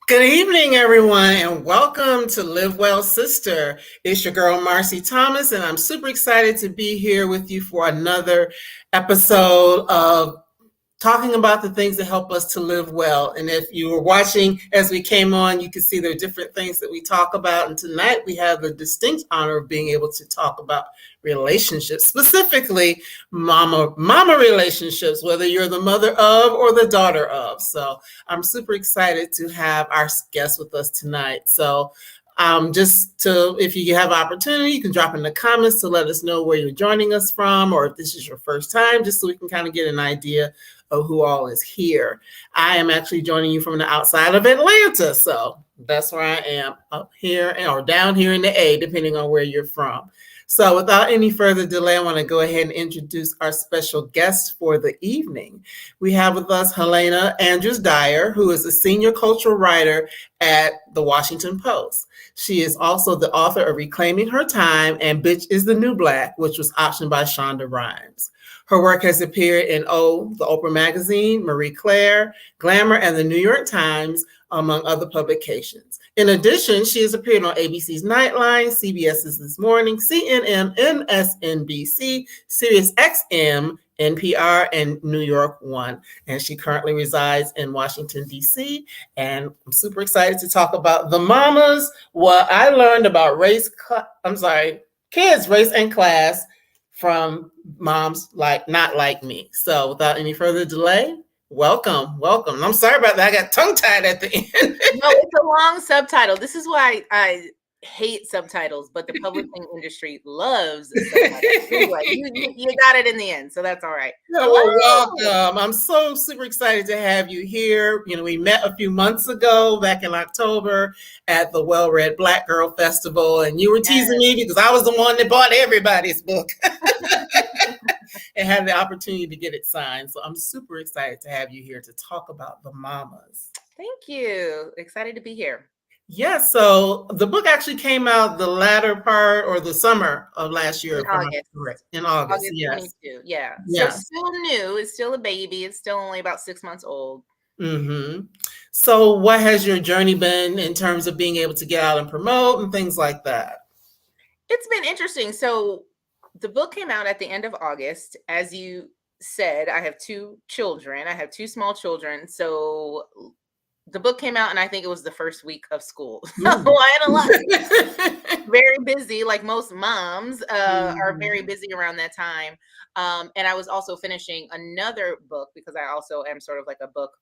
Good evening, everyone, and welcome to Live Well Sister. It's your girl, Marcie Thomas, and I'm super excited to be here with you for another episode of talking about the things that help us to live well. And if you were watching as we came on, you can see there are different things that we talk about. And tonight we have the distinct honor of being able to talk about relationships, specifically mama relationships, whether you're the mother of or the daughter of. So I'm super excited to have our guest with us tonight. So if you have opportunity, you can drop in the comments to let us know where you're joining us from, or if this is your first time, just so we can kind of get an idea of who all is here. I am actually joining you from the outside of Atlanta, so that's where I am, up here or down here in the A, depending on where you're from. So without any further delay, I want to go ahead and introduce our special guest for the evening. We have with us Helena Andrews-Dyer, who is a senior cultural writer at the Washington Post. She is also the author of Reclaiming Her Time and Bitch is the New Black, which was optioned by Shonda Rhimes. Her work has appeared in the Oprah Magazine, Marie Claire, Glamour, and the New York Times, among other publications. In addition, she has appeared on ABC's Nightline, CBS's This Morning, CNN, MSNBC, Sirius XM, NPR, and New York One. And she currently resides in Washington, D.C. And I'm super excited to talk about the mamas, what I learned about kids, race, and class from moms not like me. So without any further delay, welcome. I'm sorry about that. I got tongue-tied at the end. No, it's a long subtitle. This is why I hate subtitles, but the publishing industry loves subtitles. Anyway, you got it in the end, so that's all right. Yeah, well, welcome. I'm so super excited to have you here. We met a few months ago, back in October, at the Well-Read Black Girl Festival, and you were teasing me because I was the one that bought everybody's book and had the opportunity to get it signed. So I'm super excited to have you here to talk about the mamas. Thank you. Excited to be here. Yeah, so the book actually came out the latter part or the summer of last year. In August, yes. 22, yeah. So still new. It's still a baby. It's still only about 6 months old. Mm-hmm. So what has your journey been in terms of being able to get out and promote and things like that? It's been interesting. So the book came out at the end of August. As you said, I have 2 children. I have 2 small children. So the book came out, and I think it was the first week of school. So I had a lot. Very busy, like most moms are very busy around that time. And I was also finishing another book because I also am sort of like a book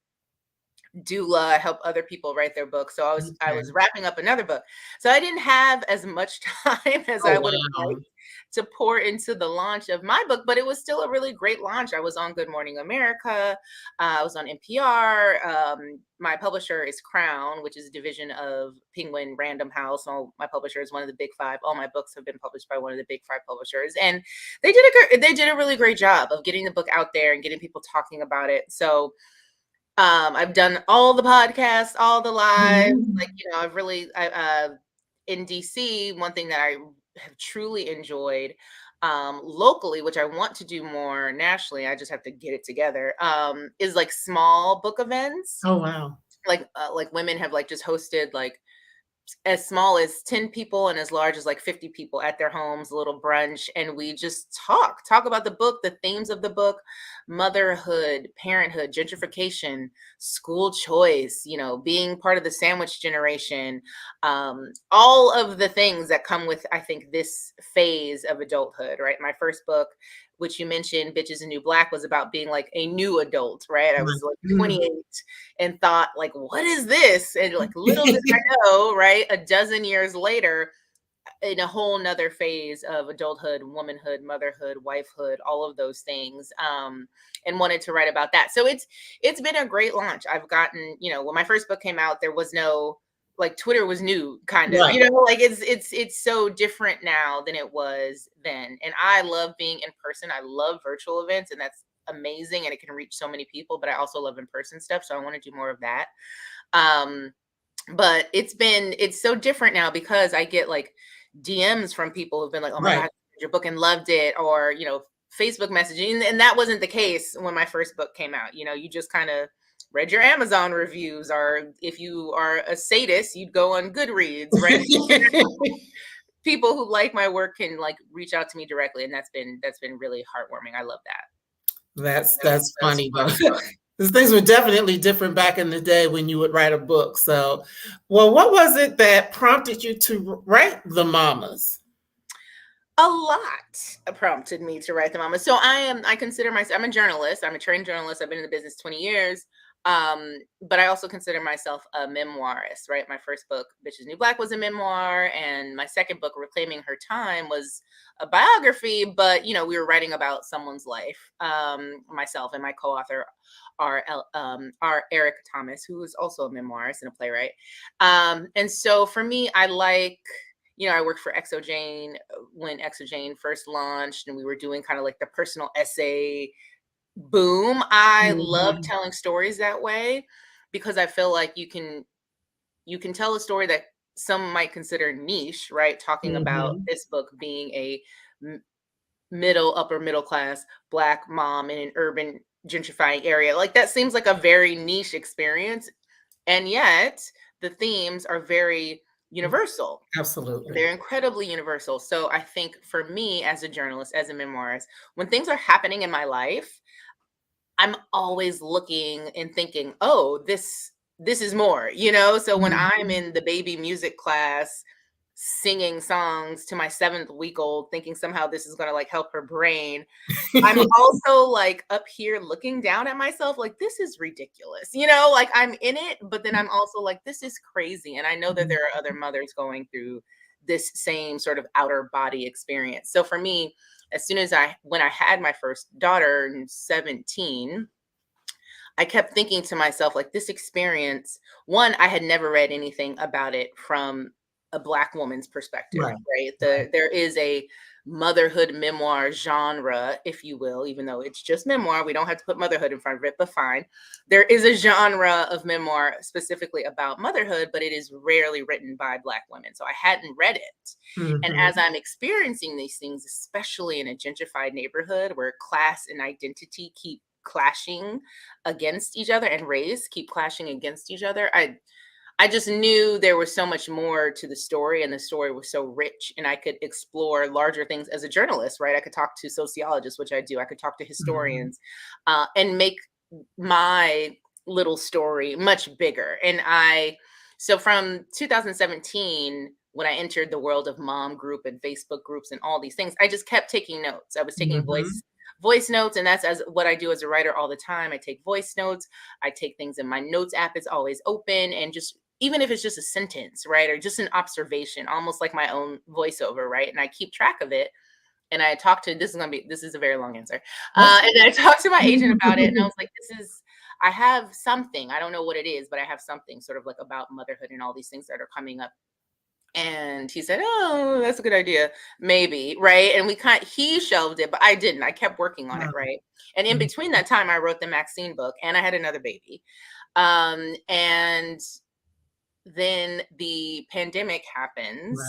doula. I help other people write their books. So I was wrapping up another book. So I didn't have as much time as I would have liked to pour into the launch of my book, but it was still a really great launch. I was on Good Morning America. I was on NPR. My publisher is Crown, which is a division of Penguin Random House. So my publisher is one of the big 5. All my books have been published by one of the big 5 publishers, and they did a really great job of getting the book out there and getting people talking about it. So I've done all the podcasts, all the lives. I've really in DC. One thing that I have truly enjoyed locally, which I want to do more nationally, I just have to get it together, is like small book events. Oh, wow. Like women have just hosted as small as 10 people and as large as like 50 people at their homes, a little brunch. And we just talk about the book, the themes of the book, motherhood, parenthood, gentrification, school choice, you know, being part of the sandwich generation, all of the things that come with, I think, this phase of adulthood, right? My first book, which you mentioned, Bitches and New Black, was about being like a new adult, right? I was like 28 and thought, like, what is this? And like, little did I know, right? A dozen years later, in a whole nother phase of adulthood, womanhood, motherhood, wifehood, all of those things, and wanted to write about that. So it's been a great launch. I've gotten, you know, when my first book came out, there was no, like, Twitter was new, kind of, Right. you know, like it's so different now than it was then. And I love being in person. I love virtual events, and that's amazing, and it can reach so many people, but I also love in-person stuff, so I want to do more of that. But it's so different now because I get like DMs from people who've been like, oh my Right. God, I read your book and loved it, or, you know, Facebook messaging. And that wasn't the case when my first book came out. You know, you just kind of read your Amazon reviews, or if you are a sadist, you'd go on Goodreads, right? People who like my work can like reach out to me directly, and that's been really heartwarming. I love that. That's funny, though. Because things were definitely different back in the day when you would write a book. So, well, what was it that prompted you to write The Mamas? A lot prompted me to write The Mama. So I consider myself, I'm a journalist. I'm a trained journalist. I've been in the business 20 years. But I also consider myself a memoirist, right? My first book, Bitches New Black, was a memoir. And my second book, Reclaiming Her Time, was a biography, but, you know, we were writing about someone's life. Myself and my co-author are Eric Thomas, who is also a memoirist and a playwright. And so for me, I like, you know, I worked for Exojane when Exojane first launched, and we were doing kind of like the personal essay boom. I love telling stories that way because I feel like you can tell a story that some might consider niche, right? Talking about this book being a upper middle class Black mom in an urban gentrifying area. Like, that seems like a very niche experience. And yet the themes are very universal. Absolutely. They're incredibly universal. So I think for me as a journalist, as a memoirist, when things are happening in my life, I'm always looking and thinking, oh, this is more, you know? So when I'm in the baby music class singing songs to my 7th-week-old, thinking somehow this is going to like help her brain, I'm also like up here looking down at myself like, this is ridiculous, you know, like I'm in it, but then I'm also like, this is crazy. And I know that there are other mothers going through this same sort of outer body experience. So for me, as soon as when I had my first daughter in 17, I kept thinking to myself, like, this experience, one, I had never read anything about it from a Black woman's perspective, right? There is a motherhood memoir genre, if you will, even though it's just memoir. We don't have to put motherhood in front of it, but fine. There is a genre of memoir specifically about motherhood, but it is rarely written by Black women. So I hadn't read it. And as I'm experiencing these things, especially in a gentrified neighborhood where class and identity keep clashing against each other, and race keep clashing against each other, I just knew there was so much more to the story, and the story was so rich, and I could explore larger things as a journalist, right? I could talk to sociologists, which I do. I could talk to historians, and make my little story much bigger. And so from 2017, when I entered the world of mom group and Facebook groups and all these things, I just kept taking notes. I was taking voice notes, and that's what I do as a writer all the time. I take voice notes. I take things in my notes app. It's always open, and just, even if it's just a sentence, right, or just an observation, almost like my own voiceover, right? And I keep track of it. And I talked to, this is a very long answer. And I talked to my agent about it, and I was like, I have something, I don't know what it is, but I have something sort of like about motherhood and all these things that are coming up. And he said, oh, that's a good idea. Maybe. Right. And he shelved it, but I didn't. I kept working on it. Right. And in between that time, I wrote the Maxine book, and I had another baby. And then the pandemic happens.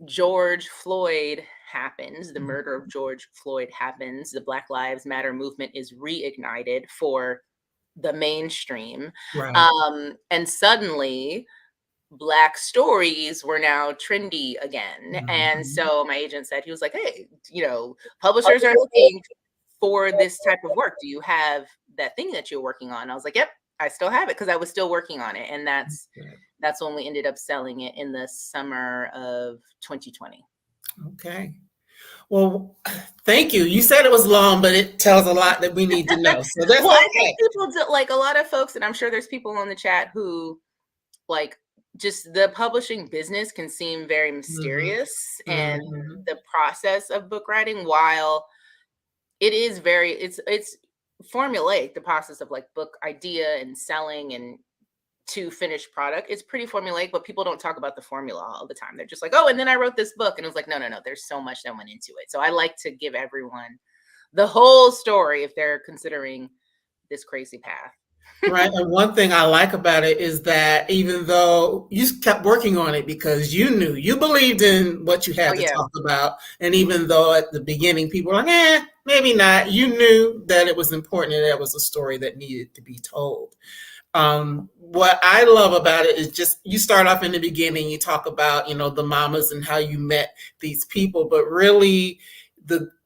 George Floyd happens. The murder of George Floyd happens. The Black Lives Matter movement is reignited for the mainstream. And suddenly Black stories were now trendy again. And Mhm. so my agent said, he was like, hey, publishers are looking for this type of work. Do you have that thing that you're working on? I was like, yep, I still have it, because I was still working on it. And that's when we ended up selling it in the summer of 2020. Okay. Well, thank you. You said it was long, but it tells a lot that we need to know. So that's Well, I think okay. people do, like a lot of folks, and I'm sure there's people on the chat who like, just the publishing business can seem very Mhm. mysterious, and Mhm. the process of book writing, while it is very, it's formulaic, the process of like book idea and selling and to finished product, it's pretty formulaic, but people don't talk about the formula all the time. They're just like, oh, and then I wrote this book, and it was like, no, no, no, there's so much that went into it. So I like to give everyone the whole story if they're considering this crazy path. Right. And one thing I like about it is that even though you kept working on it because you knew you believed in what you Oh had to yeah. talk about, and even though at the beginning people were like, maybe not, you knew that it was important and that was a story that needed to be told. What I love about it is just you start off in the beginning, you talk about, the mamas and how you met these people, but really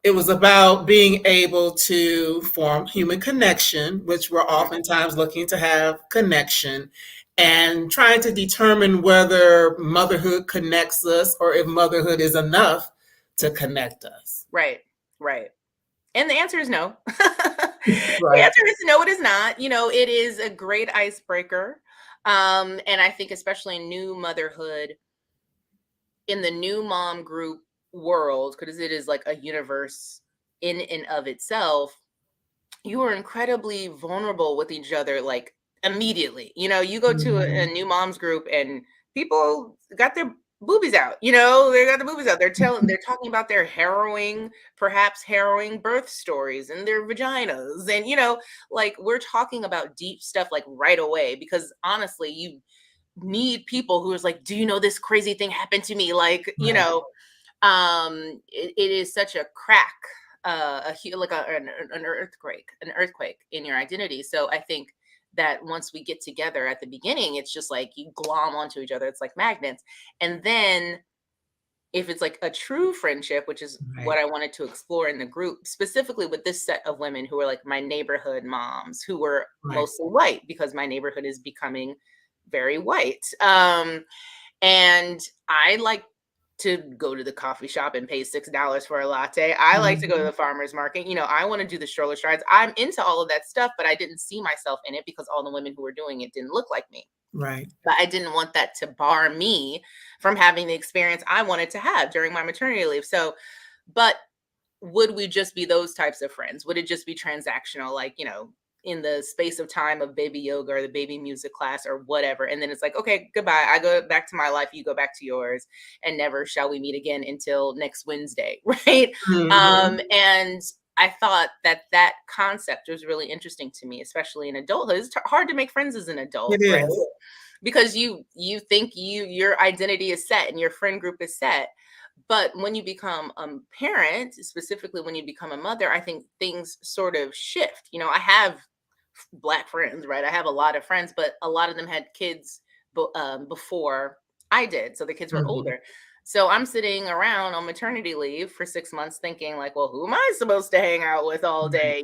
it was about being able to form human connection, which we're oftentimes looking to have connection, and trying to determine whether motherhood connects us or if motherhood is enough to connect us. Right. Right. And the answer is no. The Right. answer is no, it is not. It is a great icebreaker. And I think especially in new motherhood, in the new mom group world, because it is like a universe in and of itself, you are incredibly vulnerable with each other, like immediately. You go to a Mhm. new moms group and people got their boobies out. They got the boobies out. They're talking about their perhaps harrowing birth stories and their vaginas. And, like we're talking about deep stuff like right away, because honestly, you need people who is like, do you know this crazy thing happened to me? Like, Right. it is such a crack, like an earthquake in your identity. So I think that once we get together at the beginning, it's just like you glom onto each other. It's like magnets. And then if it's like a true friendship, which is what Right. I wanted to explore in the group, specifically with this set of women who are like my neighborhood moms, who were Right. mostly white, because my neighborhood is becoming very white. And I like to go to the coffee shop and pay $6 for a latte. I like to go to Mhm. the farmer's market. I want to do the stroller strides. I'm into all of that stuff, but I didn't see myself in it because all the women who were doing it didn't look like me. Right. But I didn't want that to bar me from having the experience I wanted to have during my maternity leave. So, but would we just be those types of friends? Would it just be transactional, like, in the space of time of baby yoga or the baby music class or whatever? And then it's like, okay, goodbye. I go back to my life. You go back to yours, and never shall we meet again until next Wednesday. Right. Mhm. And I thought that concept was really interesting to me, especially in adulthood. It's hard to make friends as an adult, It right? is. Because you think your identity is set and your friend group is set. But when you become a parent, specifically when you become a mother, I think things sort of shift. I have Black friends, right? I have a lot of friends, but a lot of them had kids before I did. So the kids were Mhm. older. So I'm sitting around on maternity leave for 6 months thinking, like, well, who am I supposed to hang out with all Right. day?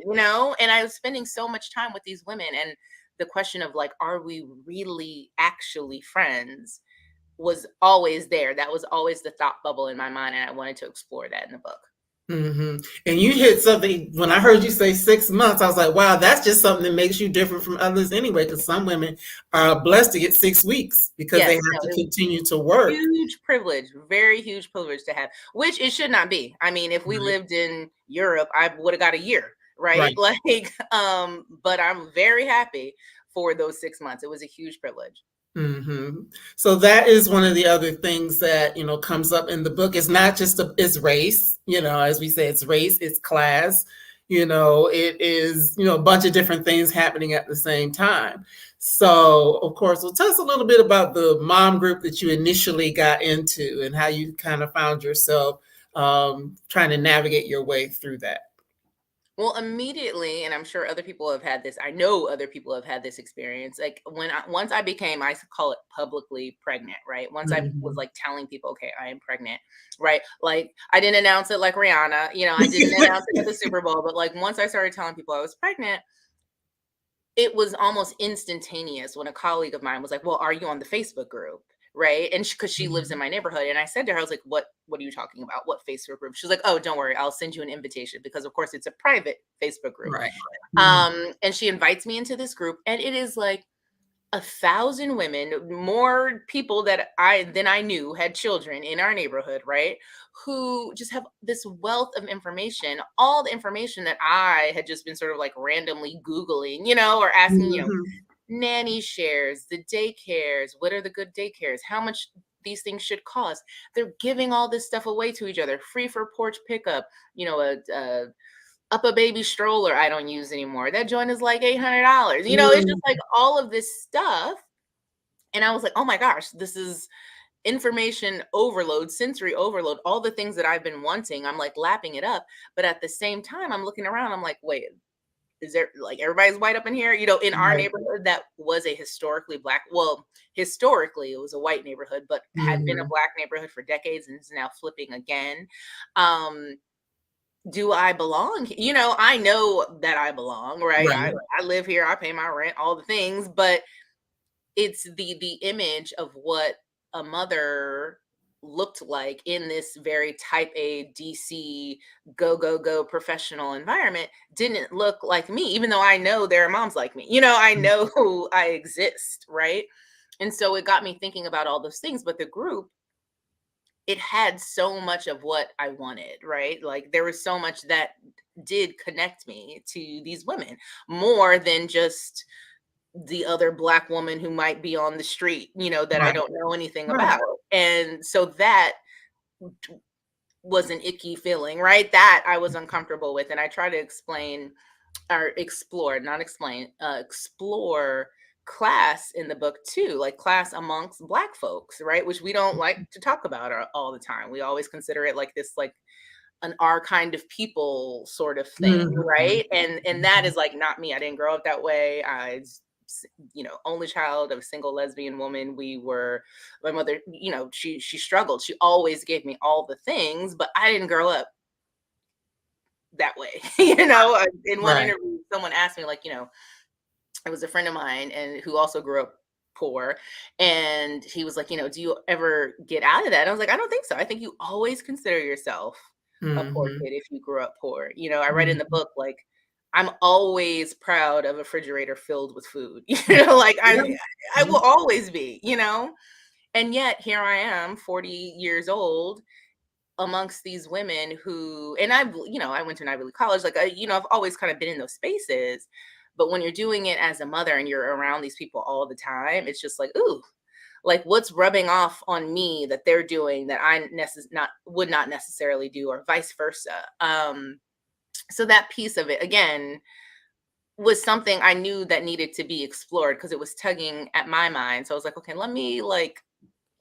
And I was spending so much time with these women. And the question of like, are we really actually friends was always there. That was always the thought bubble in my mind. And I wanted to explore that in the book. Mhm. And you hit something when I heard you say 6 months. I was like, wow, that's just something that makes you different from others anyway. Because some women are blessed to get 6 weeks because they Yes, have no, to it was continue to work. huge privilege, very huge privilege to have, which it should not be. I mean, if we Right. lived in Europe, I would have got a year, right? Right. Like, but I'm very happy for those 6 months. It was a huge privilege. So that is one of the other things that comes up in the book. It's not just it's race. As we say, it's race, it's class. It is a bunch of different things happening at the same time. So of course, well, tell us a little bit about the mom group that you initially got into and how you kind of found yourself trying to navigate your way through that. Well, immediately, and I'm sure other people have had this. I know other people have had this experience. Like once I became, I call it publicly pregnant, right? Once I was Mhm. like telling people, okay, I am pregnant, right? Like I didn't announce it like Rihanna, I didn't announce it at the Super Bowl, but like once I started telling people I was pregnant, it was almost instantaneous when a colleague of mine was like, "Well, are you on the Facebook group?" Right? And because she lives in Mhm. my neighborhood, and I said to her, I was like, "What are you talking about? What Facebook group?" She's like, "Oh, don't worry, I'll send you an invitation because, of course, it's a private Facebook group." Right. Mhm. And she invites me into this group, and it is like 1,000 women, more people than I knew had children in our neighborhood, right? Who just have this wealth of information, all the information that I had just been sort of like randomly Googling, or asking, Mhm. nanny shares, the daycares, what are the good daycares, how much these things should cost. They're giving all this stuff away to each other, free for porch pickup, a up a baby stroller I don't use anymore. That joint is like $800. It's just like Mhm. all of this stuff. And I was like, oh my gosh, this is information overload, sensory overload, all the things that I've been wanting. I'm like lapping it up. But at the same time, I'm looking around, I'm like, wait, is there like everybody's white up in here? In our Right. neighborhood, that was a historically black, well, historically, it was a white neighborhood, but had been a Mhm. black neighborhood for decades and is now flipping again. Um, do I belong? I know that I belong, right? I Right. I live here, I pay my rent, all the things, but it's the image of what a mother looked like in this very type A DC go go go professional environment didn't look like me, even though I know there are moms like me. I know who I exist, right? And so it got me thinking about all those things, but the group, it had so much of what I wanted, right? Like there was so much that did connect me to these women more than just the other black woman who might be on the street, that I Right. don't know anything Right. about. And so that was an icky feeling, right? That I was uncomfortable with. And I try to explain or explore, not explain, explore class in the book too, like class amongst black folks, right? Which we don't like to talk about all the time. We always consider it like this, like an our kind of people sort of thing, Mhm. right? And that is like not me. I didn't grow up that way. Only child of a single lesbian woman. My mother, she struggled. She always gave me all the things, but I didn't grow up that way. In one Right. interview, someone asked me, like, it was a friend of mine and who also grew up poor, and he was like, do you ever get out of that? And I was like, I don't think so. I think you always consider yourself a poor Mhm. kid if you grew up poor. I read in the Mhm. book, like, I'm always proud of a refrigerator filled with food. Like I will Yeah. always be, and yet here I am, 40 years old, amongst these women who, and I went to an Ivy League college, like I've always kind of been in those spaces. But when you're doing it as a mother and you're around these people all the time, it's just like, ooh, like what's rubbing off on me that they're doing that not would not necessarily do, or vice versa. So that piece of it again was something I knew that needed to be explored because it was tugging at my mind. So I was like, okay, let me like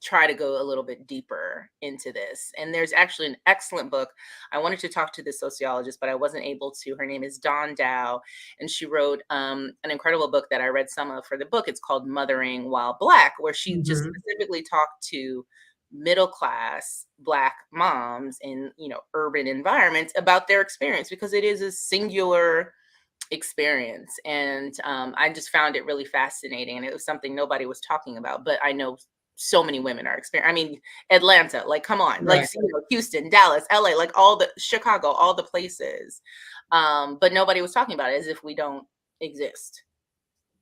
try to go a little bit deeper into this. And there's actually an excellent book. I wanted to talk to the sociologist, but I wasn't able to. Her name is Dawn Dow, and she wrote an incredible book that I read some of for the book. It's called Mothering While Black, where she just Mhm. specifically talked to middle class black moms in urban environments about their experience, because it is a singular experience. And I just found it really fascinating, and it was something nobody was talking about, but I know so many women are experiencing. I mean, Atlanta, like, come on, like, Right. Houston, Dallas, LA, like all the Chicago, all the places. But nobody was talking about it, as if we don't exist.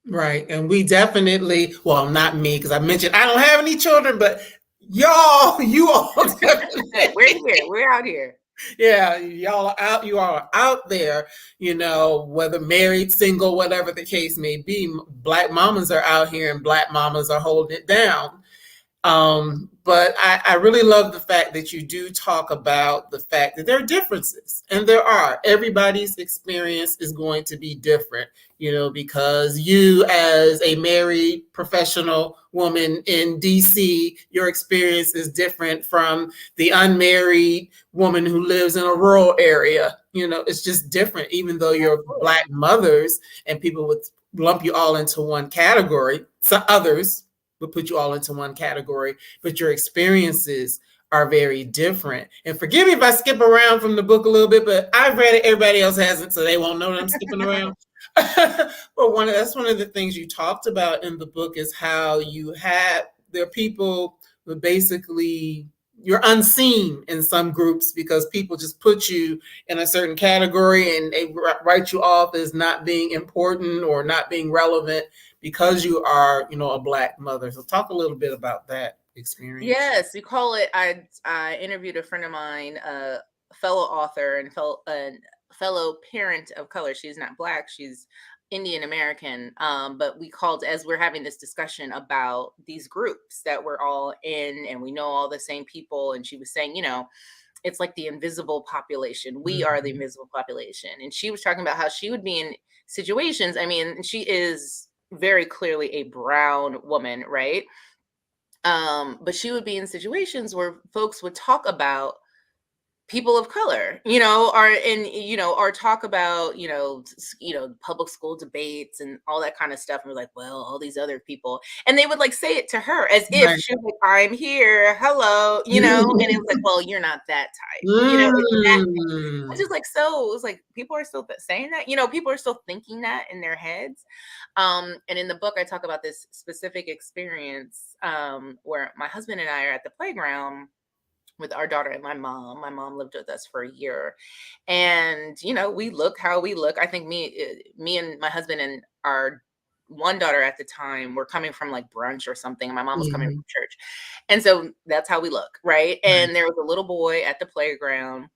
Right. And we definitely, well, not me, because I mentioned I don't have any children, but y'all, you all We're definitely, here, we're out here. yeah, you all are out there, whether married, single, whatever the case may be. Black mamas are out here and black mamas are holding it down. But I really love the fact that you do talk about the fact that there are differences, and there are. Everybody's experience is going to be different, because you, as a married professional woman in DC, your experience is different from the unmarried woman who lives in a rural area. It's just different, even though you're Black mothers, and people would lump you all into one category. So others would put you all into one category, but your experiences are very different. And forgive me if I skip around from the book a little bit, but I've read it, everybody else hasn't, so they won't know that I'm skipping around. But that's one of the things you talked about in the book, is how there are people who basically, you're unseen in some groups because people just put you in a certain category and they write you off as not being important or not being relevant because you are, a Black mother. So talk a little bit about that experience. Yes, you call it. I interviewed a friend of mine, a fellow author and fellow parent of color. She's not Black, she's Indian American. But we called, as we're having this discussion about these groups that we're all in, and we know all the same people. And she was saying, it's like the invisible population. We are the invisible population. And she was talking about how she would be in situations. I mean, she is very clearly a brown woman, right? But she would be in situations where folks would talk about people of color, or talk about, public school debates and all that kind of stuff. And we're like, well, all these other people, and they would like say it to her as if she was like, I'm here, hello, and it was like, well, you're not that type, it's just like, so it was like, people are still saying that, people are still thinking that in their heads. And in the book, I talk about this specific experience, where my husband and I are at the playground with our daughter and my mom. My mom lived with us for a year, and we look how we look. I think me and my husband and our one daughter at the time were coming from like brunch or something, and my mom was coming from church, and so that's how we look, right? And there was a little boy at the playground,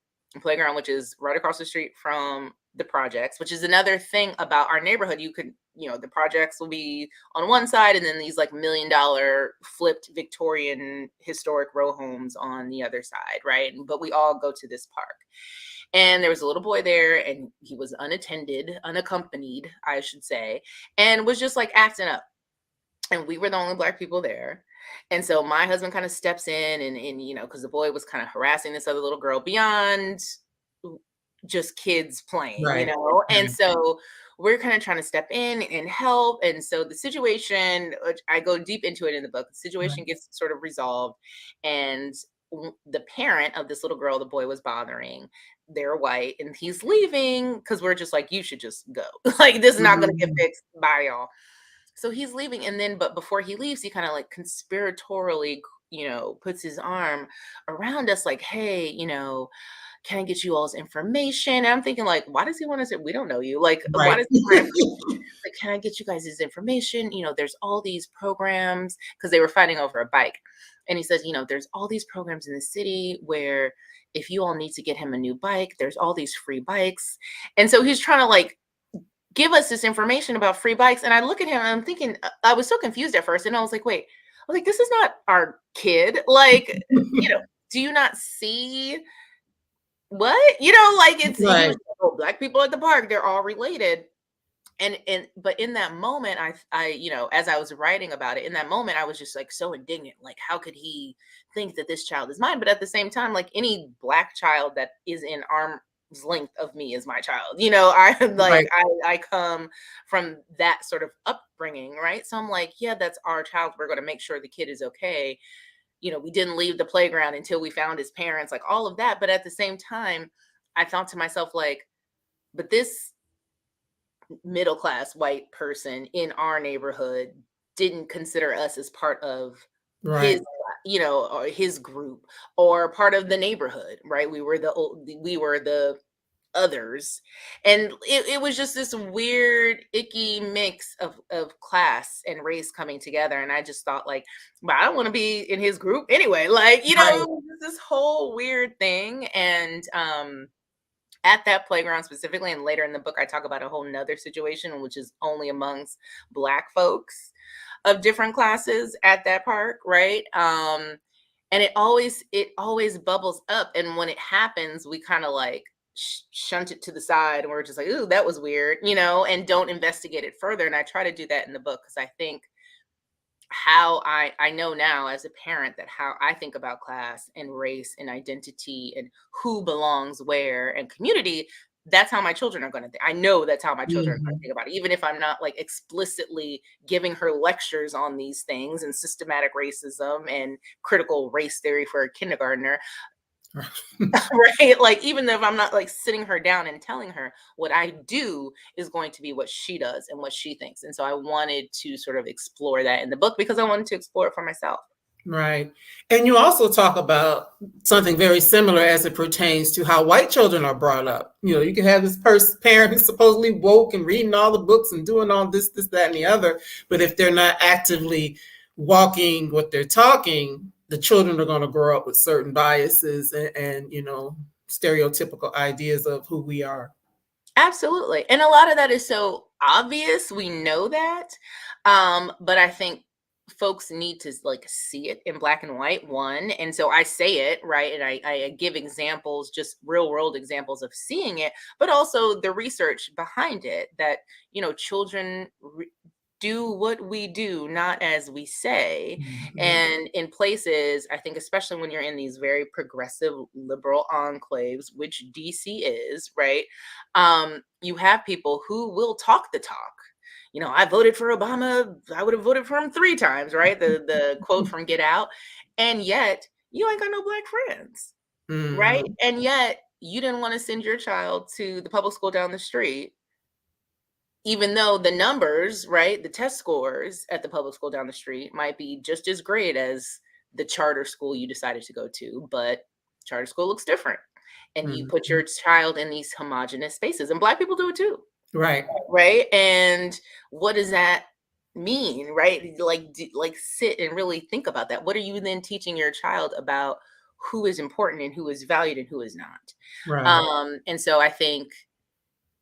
which is right across the street from the projects, which is another thing about our neighborhood. You could, the projects will be on one side, and then these like $1 million flipped Victorian historic row homes on the other side, right? But we all go to this park. And there was a little boy there, and he was unaccompanied, I should say, and was just like acting up. And we were the only Black people there. And so my husband kind of steps in, and because the boy was kind of harassing this other little girl beyond just kids playing, and so we're kind of trying to step in and help. And so the situation, which I go deep into it in the book, the situation gets sort of resolved. And the parent of this little girl the boy was bothering, they're white, and he's leaving because we're just like, you should just go. Like, this is not going to get fixed by y'all. So he's leaving, and then, but before he leaves, he kind of like conspiratorially, puts his arm around us, like, hey, can I get you all's information? And I'm thinking, like, why does he want to say, we don't know you? Like, why does he want to, like, can I get you guys' information? There's all these programs, because they were fighting over a bike. And he says, there's all these programs in the city where if you all need to get him a new bike, there's all these free bikes. And so he's trying to like give us this information about free bikes. And I look at him and I'm thinking, I was so confused at first. And I was like, wait, I was like, this is not our kid. Like, do you not see what? Like, it's, he was like, oh, Black people at the park, they're all related. But in that moment, I as I was writing about it, in that moment, I was just like so indignant. Like, how could he think that this child is mine? But at the same time, like, any Black child that is in arm's length of me is my child. I come from that sort of upbringing, right? So I'm like, yeah, that's our child. We're going to make sure the kid is okay. We didn't leave the playground until we found his parents, like all of that. But at the same time, I thought to myself, like, but this middle class white person in our neighborhood didn't consider us as part of his or his group or part of the neighborhood, right? We were the others. And it was just this weird icky mix of class and race coming together. And I just thought, like, but I don't want to be in his group anyway, like, it was this whole weird thing. And at that playground specifically, and later in the book, I talk about a whole nother situation, which is only amongst Black folks. of different classes at that park, right? And it always bubbles up, and when it happens, we kind of like shunt it to the side, and we're just like, ooh, that was weird, and don't investigate it further. And I try to do that in the book, because I think how I know now as a parent that how I think about class and race and identity and who belongs where and community, that's how my children are going to think. I know that's how my children are going to think about it, even if I'm not like explicitly giving her lectures on these things and systematic racism and critical race theory for a kindergartner. Right? Like, even if I'm not like sitting her down and telling her, what I do is going to be what she does and what she thinks. And so I wanted to sort of explore that in the book, because I wanted to explore it for myself. Right. And you also talk about something very similar as it pertains to how white children are brought up. You can have this parent who's supposedly woke and reading all the books and doing all this, that, and the other. But if they're not actively walking what they're talking, the children are going to grow up with certain biases and stereotypical ideas of who we are. Absolutely. And a lot of that is so obvious. We know that. But I think folks need to like see it in black and white, one. And so I say it, right? And I give examples, just real world examples of seeing it, but also the research behind it, that, children do what we do, not as we say. Mm-hmm. And in places, I think, especially when you're in these very progressive liberal enclaves, which DC is, right? You have people who will talk the talk. I voted for Obama. I would have voted for him 3 times, right? The quote from Get Out. And yet you ain't got no black friends, Mm-hmm. right? And yet you didn't want to send your child to the public school down the street, even though the numbers, right, the test scores at the public school down the street might be just as great as the charter school you decided to go to, but charter school looks different. And you put your child in these homogenous spaces, and black people do it too. Right. Right. And what does that mean? Right. Like sit and really think about that. What are you then teaching your child about who is important and who is valued and who is not? Right. And so I think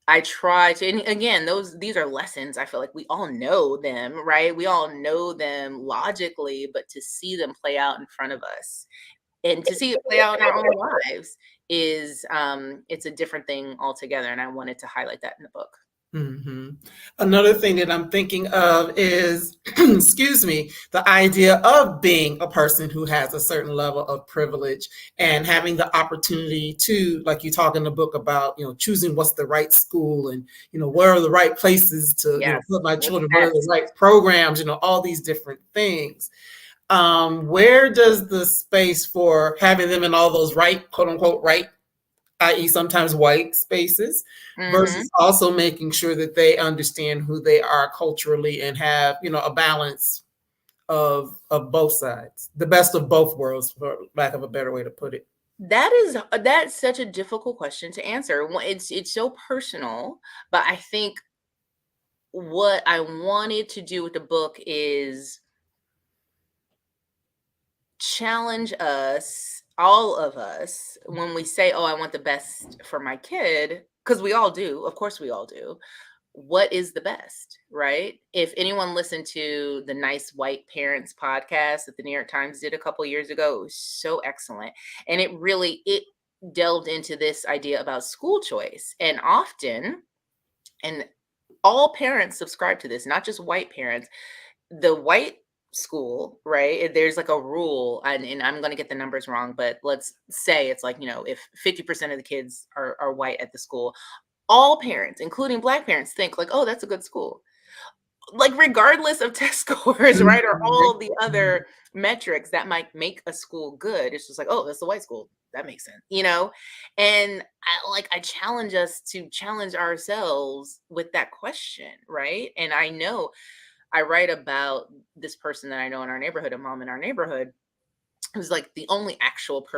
I try to, and again, these are lessons. I feel like we all know them, right? We all know them logically, but to see them play out in front of us and to see it play out in our own lives is it's a different thing altogether. And I wanted to highlight that in the book. Mm-hmm. Another thing that I'm thinking of is, excuse me, the idea of being a person who has a certain level of privilege and having the opportunity to, like you talk in the book about, choosing what's the right school and, where are the right places to put my children, what are the right programs, all these different things. Where does the space for having them in all those right, quote unquote, right, i.e. sometimes white spaces, versus also making sure that they understand who they are culturally and have, a balance of both sides, the best of both worlds, for lack of a better way to put it? That's such a difficult question to answer. It's so personal, but I think what I wanted to do with the book is challenge us, all of us, when we say, oh, I want the best for my kid, because we all do, of course we all do. What is the best, right? If anyone listened to the Nice White Parents podcast that the New York Times did a couple years ago, it was so excellent. And it delved into this idea about school choice. And often, and all parents subscribe to this, not just white parents, the white school, right? There's like a rule, and I'm going to get the numbers wrong, but let's say it's like, if 50% of the kids are white at the school, all parents, including black parents, think like, oh, that's a good school. Like, regardless of test scores, right? Or all the other metrics that might make a school good. It's just like, oh, that's the white school. That makes sense, And I challenge us to challenge ourselves with that question, right? And I know I write about this person that I know in our neighborhood, a mom in our neighborhood, who's like the only actual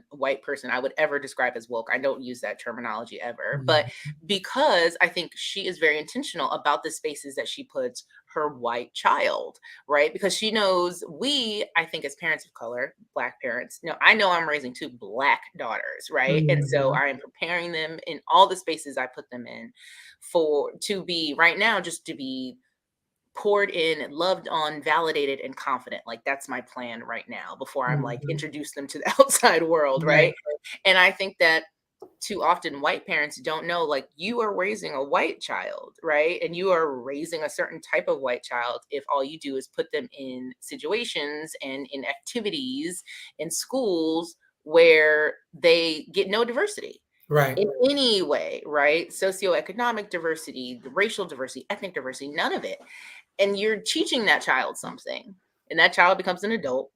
white person I would ever describe as woke. I don't use that terminology ever, but because I think she is very intentional about the spaces that she puts her white child, right? Because she knows I think as parents of color, black parents, I know I'm raising 2 black daughters, right? And so I am preparing them in all the spaces I put them in to be right now, just to be poured in, loved on, validated, and confident. Like that's my plan right now before I'm like introduce them to the outside world, right? And I think that too often white parents don't know, like, you are raising a white child, right? And you are raising a certain type of white child if all you do is put them in situations and in activities in schools where they get no diversity. Right. In any way, right? Socioeconomic diversity, racial diversity, ethnic diversity, none of it. And you're teaching that child something, and that child becomes an adult,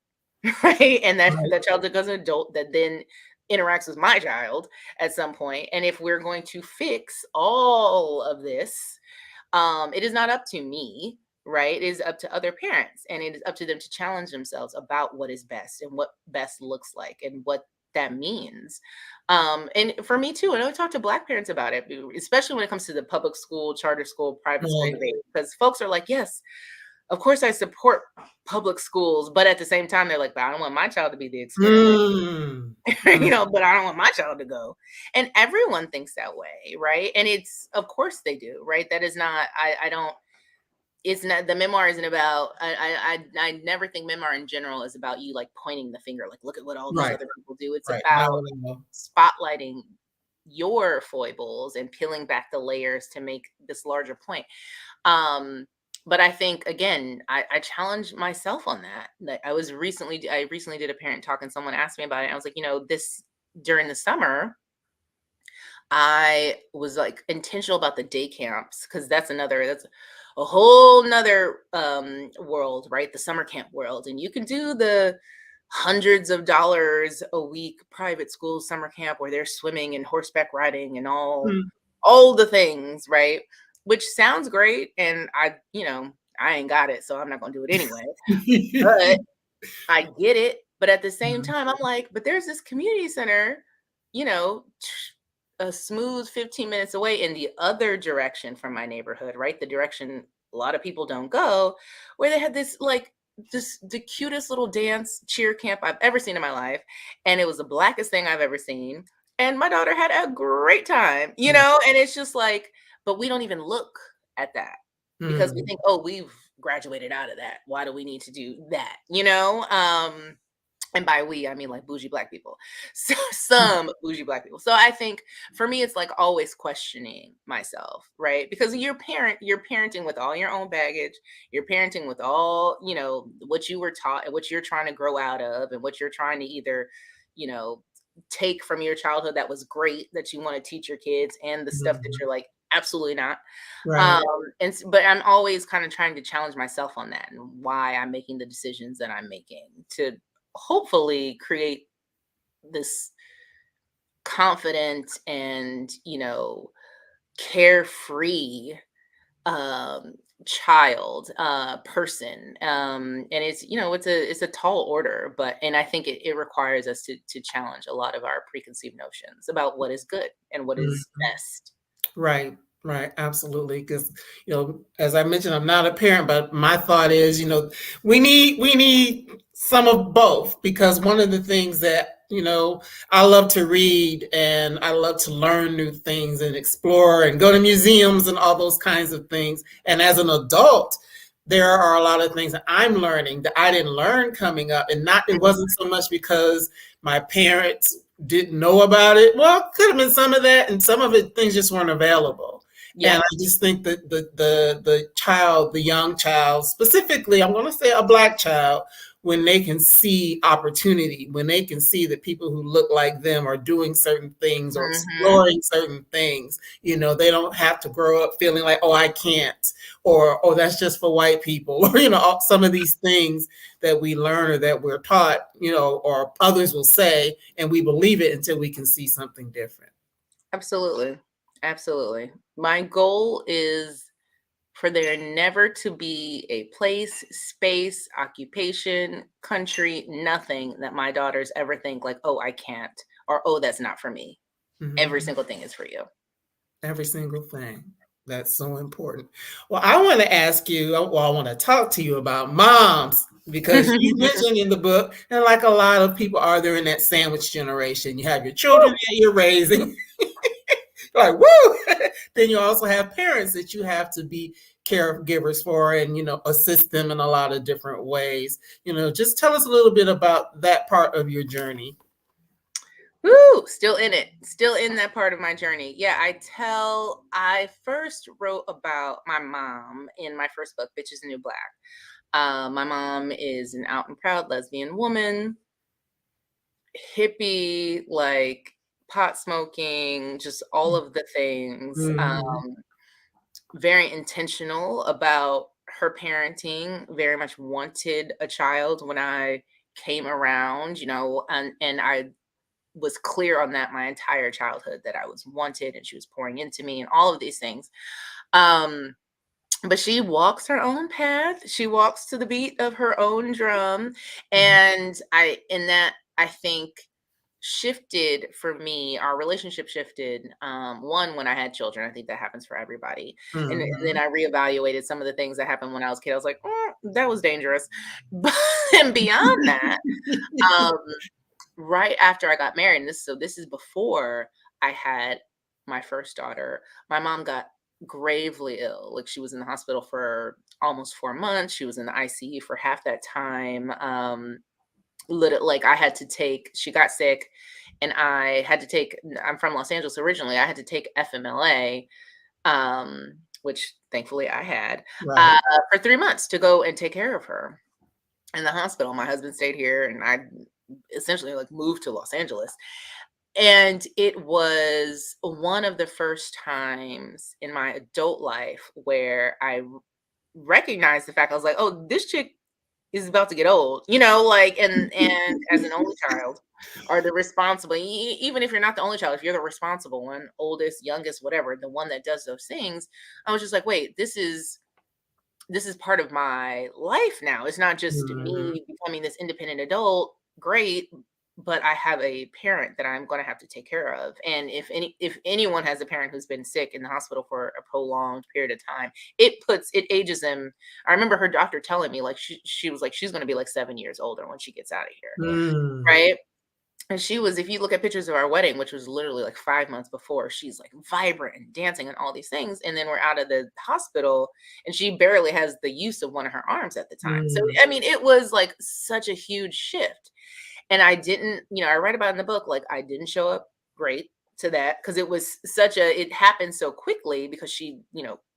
right? And that child becomes an adult that then interacts with my child at some point. And if we're going to fix all of this, it is not up to me, right? It is up to other parents, and it is up to them to challenge themselves about what is best and what best looks like and what that means. And for me too, and I talk to Black parents about it, especially when it comes to the public school, charter school, private school debate, because folks are like, yes, of course I support public schools, but at the same time, they're like, but I don't want my child to be the experiment. But I don't want my child to go. And everyone thinks that way, right? And it's, of course they do, right? That is not, I don't, it's not, the memoir isn't about, I never think memoir in general is about you like pointing the finger, like, look at what all these other people do. It's about spotlighting your foibles and peeling back the layers to make this larger point. But I think, again, I challenge myself on that. Like I recently did a parent talk and someone asked me about it. I was like, during the summer, I was like intentional about the day camps, because that's a whole nother world, right? The summer camp world. And you can do the hundreds of dollars a week private school summer camp where they're swimming and horseback riding and all the things, right? Which sounds great. And I ain't got it, so I'm not gonna do it anyway. But I get it. But at the same time, I'm like, but there's this community center, a smooth 15 minutes away in the other direction from my neighborhood, right? The direction a lot of people don't go, where they had this the cutest little dance cheer camp I've ever seen in my life. And it was the blackest thing I've ever seen. And my daughter had a great time, and it's just like, but we don't even look at that because we think, oh, we've graduated out of that. Why do we need to do that? And by we, I mean like bougie Black people. So some bougie Black people. So I think for me, it's like always questioning myself, right? Because you're parenting with all your own baggage. You're parenting with all, what you were taught and what you're trying to grow out of and what you're trying to either, take from your childhood that was great that you want to teach your kids, and the stuff that you're like, absolutely not. Right. But I'm always kind of trying to challenge myself on that and why I'm making the decisions that I'm making to hopefully create this confident and, carefree child person. And it's, it's a tall order, and I think it requires us to challenge a lot of our preconceived notions about what is good and what is best. Right. Absolutely. Because, as I mentioned, I'm not a parent, but my thought is, we need some of both, because one of the things that, I love to read and I love to learn new things and explore and go to museums and all those kinds of things. And as an adult, there are a lot of things that I'm learning that I didn't learn coming up, and it wasn't so much because my parents didn't know about it. Well, could have been some of that, and some of it things just weren't available. Yeah. And I just think that the young child, specifically, I'm going to say a Black child, when they can see opportunity, when they can see that people who look like them are doing certain things or exploring certain things, they don't have to grow up feeling like, oh, I can't, or, oh, that's just for white people, or, some of these things that we learn or that we're taught, or others will say, and we believe it until we can see something different. Absolutely. My goal is for there never to be a place, space, occupation, country, nothing that my daughters ever think like, oh, I can't, or, oh, that's not for me. Every single thing is for you. Every single thing. That's so important. Well, I want to ask you, I want to talk to you about moms, because you mentioned in the book, and like a lot of people are, they're in that sandwich generation. You have your children that you're raising. Like, woo! Then you also have parents that you have to be caregivers for and, assist them in a lot of different ways. Just tell us a little bit about that part of your journey. Woo, still in it, still in that part of my journey. Yeah, I first wrote about my mom in my first book, Bitches the New Black. My mom is an out and proud lesbian woman, hippie, like pot smoking, just all of the things. Mm-hmm. Very intentional about her parenting, very much wanted a child when I came around, and I was clear on that my entire childhood, that I was wanted and she was pouring into me and all of these things. Um, but she walks her own path. She walks to the beat of her own drum. And I think shifted for me, our relationship shifted. One, when I had children, I think that happens for everybody. And then Mm-hmm. I reevaluated some of the things that happened when I was a kid. I was like, that was dangerous. But and beyond that, um, right after I got married, and this is before I had my first daughter, my mom got gravely ill. Like, she was in the hospital for almost 4 months. She was in the ICU for half that time. Like, she got sick, and I had to take, I'm from Los Angeles originally. I had to take FMLA, which thankfully I had, Right. for 3 months to go and take care of her in the hospital. My husband stayed here, and I essentially like moved to Los Angeles. And it was one of the first times in my adult life where I recognized the fact, I was like, oh, this chick is about to get old, like, and as an only child, or the responsible, even if you're not the only child, if you're the responsible one, oldest, youngest, whatever, the one that does those things, I was just like, wait, this is part of my life now. It's not just Mm-hmm. me becoming this independent adult. Great, but I have a parent that I'm going to have to take care of. And if anyone has a parent who's been sick in the hospital for a prolonged period of time, it ages them. I remember her doctor telling me, like, she was like, she's going to be like 7 years older when she gets out of here, Mm. right? And she was, if you look at pictures of our wedding, which was literally like 5 months before, she's like vibrant and dancing and all these things. And then we're out of the hospital, and she barely has the use of one of her arms at the time. So, Mm. I mean, it was like such a huge shift. And I didn't, I write about in the book, like, I didn't show up great to that, because it happened so quickly, because she,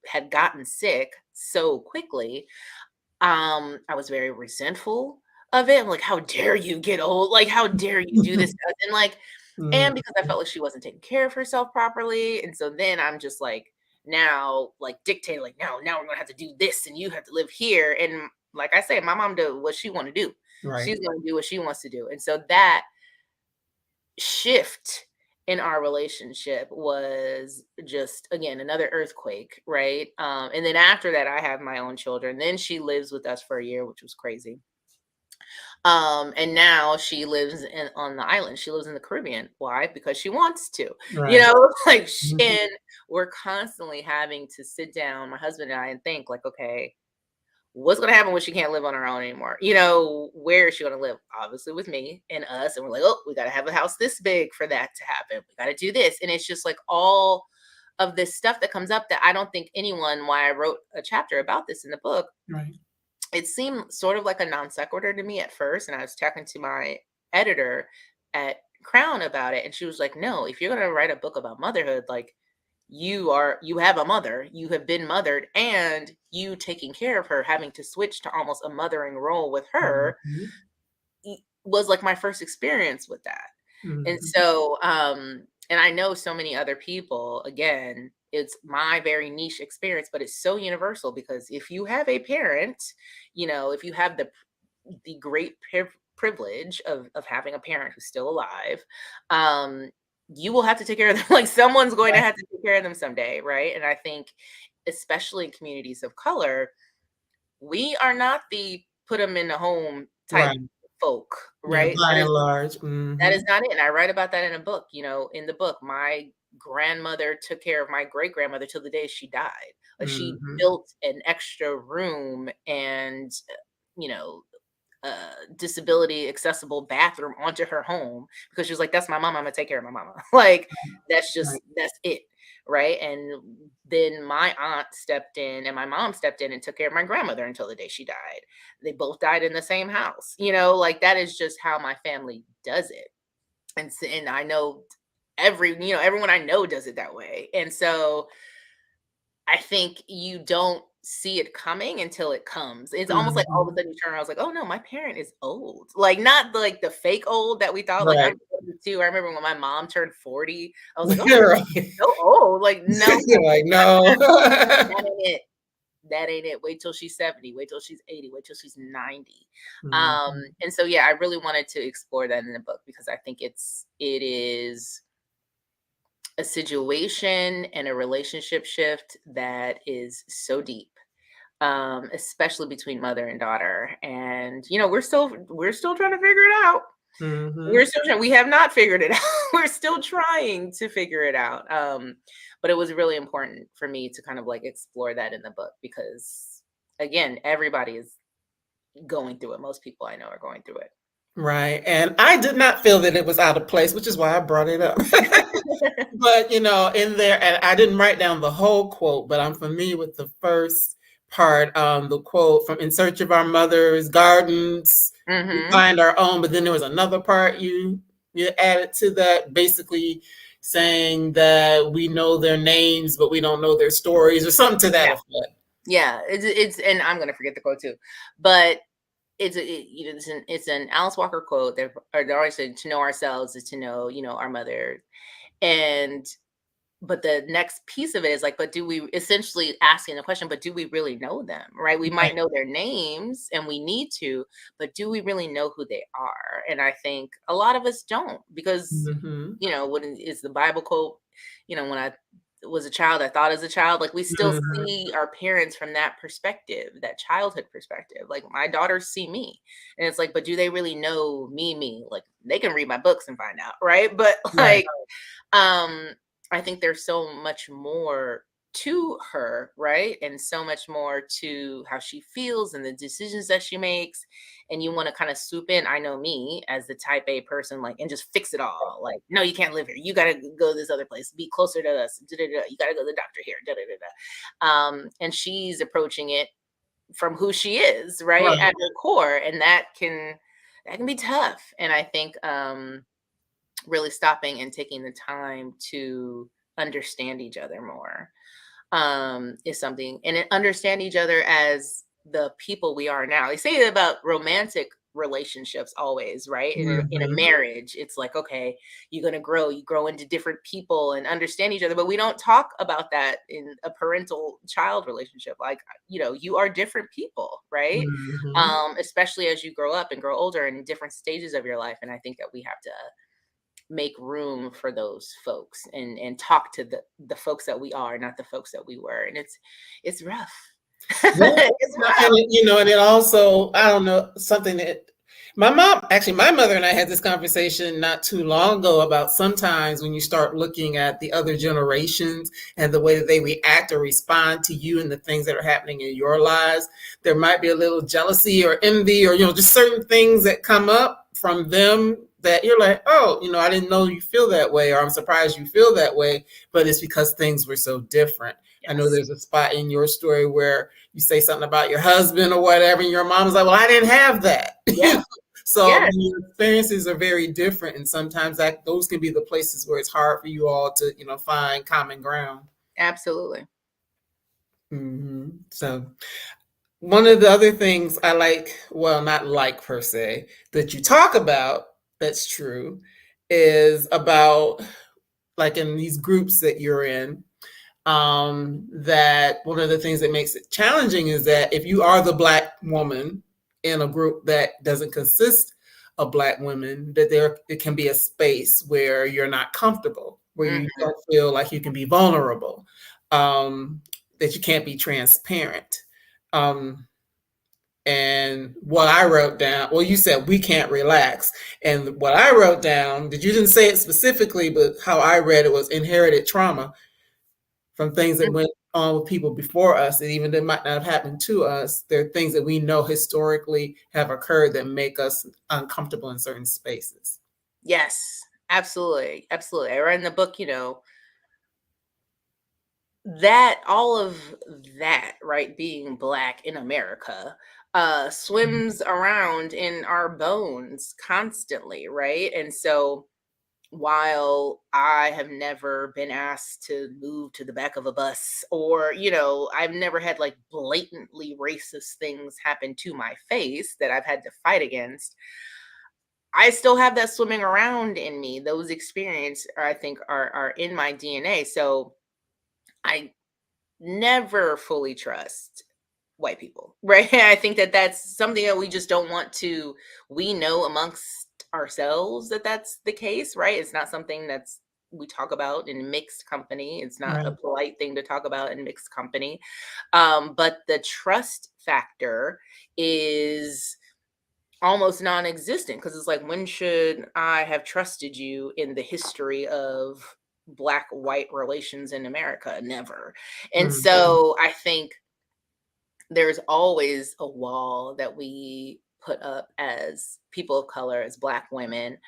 had gotten sick so quickly. I was very resentful of it. I'm like, how dare you get old? Like, how dare you do this? And like, Mm. and because I felt like she wasn't taking care of herself properly. And so then I'm just like, now, like, dictating, like, now we're gonna have to do this, and you have to live here. And like I say, my mom does what she want to do. Right. She's gonna do what she wants to do. And so that shift in our relationship was just, again, another earthquake, right? And then after that, I have my own children. Then she lives with us for a year, which was crazy. And now she lives on the island. She lives in the Caribbean. Why? Because she wants to, Right. like, Mhm. and we're constantly having to sit down, my husband and I, and think, like, okay, what's going to happen when she can't live on her own anymore? Where is she going to live? Obviously with me and us. And we're like, oh, we got to have a house this big for that to happen. We got to do this. And it's just like all of this stuff that comes up that I don't think anyone, why I wrote a chapter about this in the book, Right. it seemed sort of like a non sequitur to me at first. And I was talking to my editor at Crown about it. And she was like, no, if you're going to write a book about motherhood, like, you have a mother, you have been mothered, and you taking care of her, having to switch to almost a mothering role with her, Mhm. was like my first experience with that. And Mhm. so, and I know so many other people, again, it's my very niche experience, but it's so universal, because if you have a parent, if you have the great privilege of having a parent who's still alive, um, you will have to take care of them. Like, someone's going to Right. have to take care of them someday, right? And I think, especially in communities of color, we are not the put them in the home type Right. folk, Yeah, right? by That and is large. that is Mhm. not it. And I write about that in a book. In the book, my grandmother took care of my great grandmother till the day she died. Like, she Mhm. built an extra room and, you know, disability accessible bathroom onto her home, because she was like, that's my mom. I'm gonna take care of my mama. Like, Right. that's it. right? And then my aunt stepped in and my mom stepped in and took care of my grandmother until the day she died. They both died in the same house, like that is just how my family does it. And I know everyone I know does it that way. And so I think you don't see it coming until it comes. It's almost like all of a Mhm. sudden you turn around, I was like, oh no, my parent is old. Like not like the fake old that we thought. Like Right. I'm 42. I remember when my mom turned 40. I was like, oh, Right. so old. Like, no, You're like, no. that ain't it. That ain't it. Wait till she's 70. Wait till she's 80. Wait till she's 90. Mhm. And so yeah, I really wanted to explore that in the book because I think it is a situation and a relationship shift that is so deep, especially between mother and daughter. And we're still trying to figure it out. Mhm. We have not figured it out. We're still trying to figure it out. But it was really important for me to kind of like explore that in the book because again, everybody is going through it. Most people I know are going through it. Right. And I did not feel that it was out of place, which is why I brought it up. But, in there, and I didn't write down the whole quote, but I'm familiar with the first part, the quote from In Search of Our Mother's Gardens, we Hmm. find our own. But then there was another part you added to that, basically saying that we know their names, but we don't know their stories, or something to that Yeah. effect. Yeah. And I'm going to forget the quote too, but it's an Alice Walker quote. They're always saying to know ourselves is to know, our mother. And but the next piece of it is like, but do we essentially asking the question, but do we really know them? Right. We Right. might know their names and we need to, but do we really know who they are? And I think a lot of us don't because, Mhm. what is the Bible quote? When I was a child, I thought as a child, like we still Mhm. see our parents from that perspective, that childhood perspective. Like my daughters see me and it's like, but do they really know me? Like they can read my books and find out. Right. But Right. like, um I think there's so much more to her, right? And so much more to how she feels and the decisions that she makes. And you want to kind of swoop in. I know me as the type A person, like, and just fix it all. Like, no, you can't live here. You got to go to this other place, be closer to us. Da, da, da. You got to go to the doctor here. Da, da, da, da. And she's approaching it from who she is, right? Right. At her core. And that can be tough. And I think, really stopping and taking the time to understand each other more is something and understand each other as the people we are now. They say it about romantic relationships always, right? In a Mhm. marriage, it's like, okay, you're going to grow, you grow into different people and understand each other, but we don't talk about that in a parental child relationship. Like, you are different people, right? Mhm. Especially as you grow up and grow older in different stages of your life. And I think that we have to make room for those folks and talk to the folks that we are, not the folks that we were. And it's rough. Yeah, It's rough. and it also, I don't know, something that my mother and I had this conversation not too long ago about sometimes when you start looking at the other generations and the way that they react or respond to you and the things that are happening in your lives, there might be a little jealousy or envy or, just certain things that come up from them that you're like, oh, I didn't know you feel that way, or I'm surprised you feel that way, but it's because things were so different. I know Yes. there's a spot in your story where you say something about your husband or whatever, and your mom's like, well, I didn't have that. Yeah. So Yes. your experiences are very different. And sometimes those can be the places where it's hard for you all to, find common ground. Absolutely. So one of the other things I like, well, not like per se, that you talk about, that's true, is about like in these groups that you're in, that one of the things that makes it challenging is that if you are the Black woman in a group that doesn't consist of Black women, that there it can be a space where you're not comfortable, where you Mhm. don't feel like you can be vulnerable, um, that you can't be transparent. Um, and what I wrote down, well, you said we can't relax. And what I wrote down, that you didn't say it specifically, but how I read it was inherited trauma from things that Mm. went on with people before us, and even that might not have happened to us. There are things that we know historically have occurred that make us uncomfortable in certain spaces. Yes. Absolutely. Absolutely. I read in the book, that all of that, right, being Black in America, swims around in our bones constantly, right? And so while I have never been asked to move to the back of a bus, or, I've never had like blatantly racist things happen to my face that I've had to fight against, I still have that swimming around in me. Those experiences, I think, are in my DNA. So I never fully trust white people, right? I think that that's something that we just don't want to, we know amongst ourselves that that's the case, right? It's not something that's we talk about in mixed company. It's not a Right. polite thing to talk about in mixed company. But the trust factor is almost non-existent, because it's like, when should I have trusted you in the history of Black white relations in America? Never. And Mhm. so I think there's always a wall that we put up as people of color, as Black women,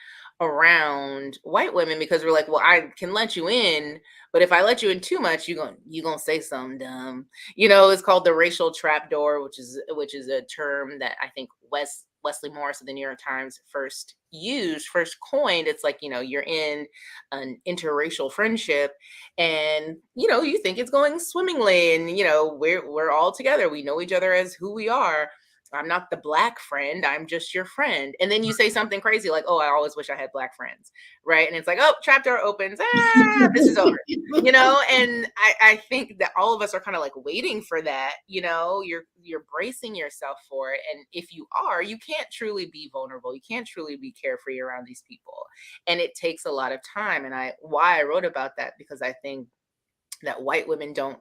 around white women, because we're like, well, I can let you in, but if I let you in too much, you're gonna say something dumb. It's called the racial trapdoor, which is a term that I think Wesley Morris of the New York Times first coined. It's like, you're in an interracial friendship, and you think it's going swimmingly, and we're all together, we know each other as who we are. I'm not the Black friend, I'm just your friend. And then you say something crazy like, oh, I always wish I had Black friends, right? And it's like, oh, trapdoor opens, this is over. And I think that all of us are kind of like waiting for that. You're bracing yourself for it, and if you are, you can't truly be vulnerable, you can't truly be carefree around these people, and it takes a lot of time. And I wrote about that, because I think that white women don't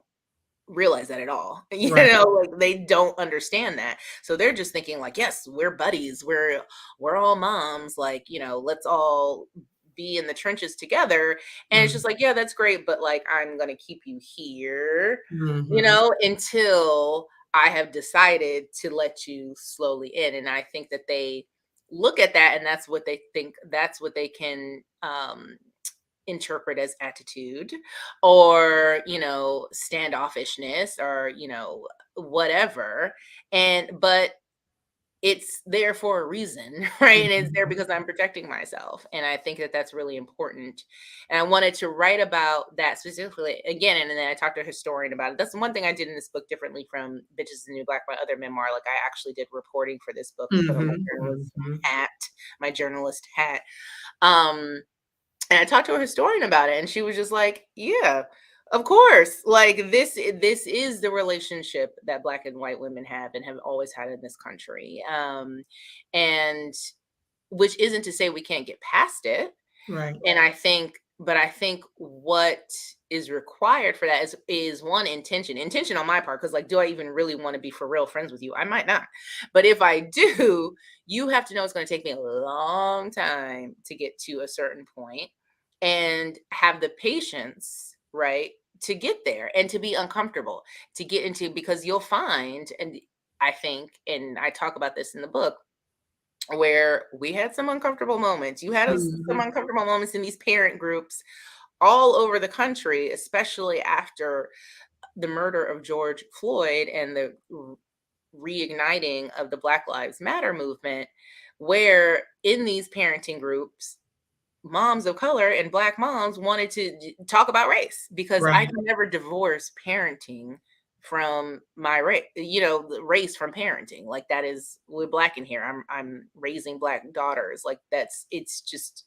realize that at all. Right. Like, they don't understand that. So they're just thinking like, yes, we're buddies, we're all moms, like, let's all be in the trenches together. And it's Mhm. just like, yeah, that's great, but like, I'm going to keep you here, Mhm. until I have decided to let you slowly in. And I think that they look at that, and that's what they can interpret as attitude, or standoffishness, or whatever. But it's there for a reason, right? And it's there Mhm. because I'm protecting myself, and I think that that's really important. And I wanted to write about that specifically again, and then I talked to a historian about it. That's one thing I did in this book differently from Bitches the New Black, my other memoir. Like, I actually did reporting for this book. I put on my Mhm. journalist Mhm. hat, my journalist hat. um and I talked to a historian about it, and she was just like, "Yeah, of course. Like, this is the relationship that Black and white women have, and have always had in this country." And which isn't to say we can't get past it. Right. And I think what is required for that is one, intention on my part, because like, do I even really want to be for real friends with you? I might not. But if I do, you have to know it's going to take me a long time to get to a certain point, and have the patience, right, to get there, and to be uncomfortable, to get into, because you'll find, and I think, and I talk about this in the book, where we had some uncomfortable moments. You had some Mhm. uncomfortable moments in these parent groups all over the country, especially after the murder of George Floyd and the reigniting of the Black Lives Matter movement, where in these parenting groups, moms of color and Black moms wanted to talk about race, because I Right. can never divorce parenting from my race, the race from parenting. Like, that is, we're Black in here. I'm raising Black daughters. Like, it's just,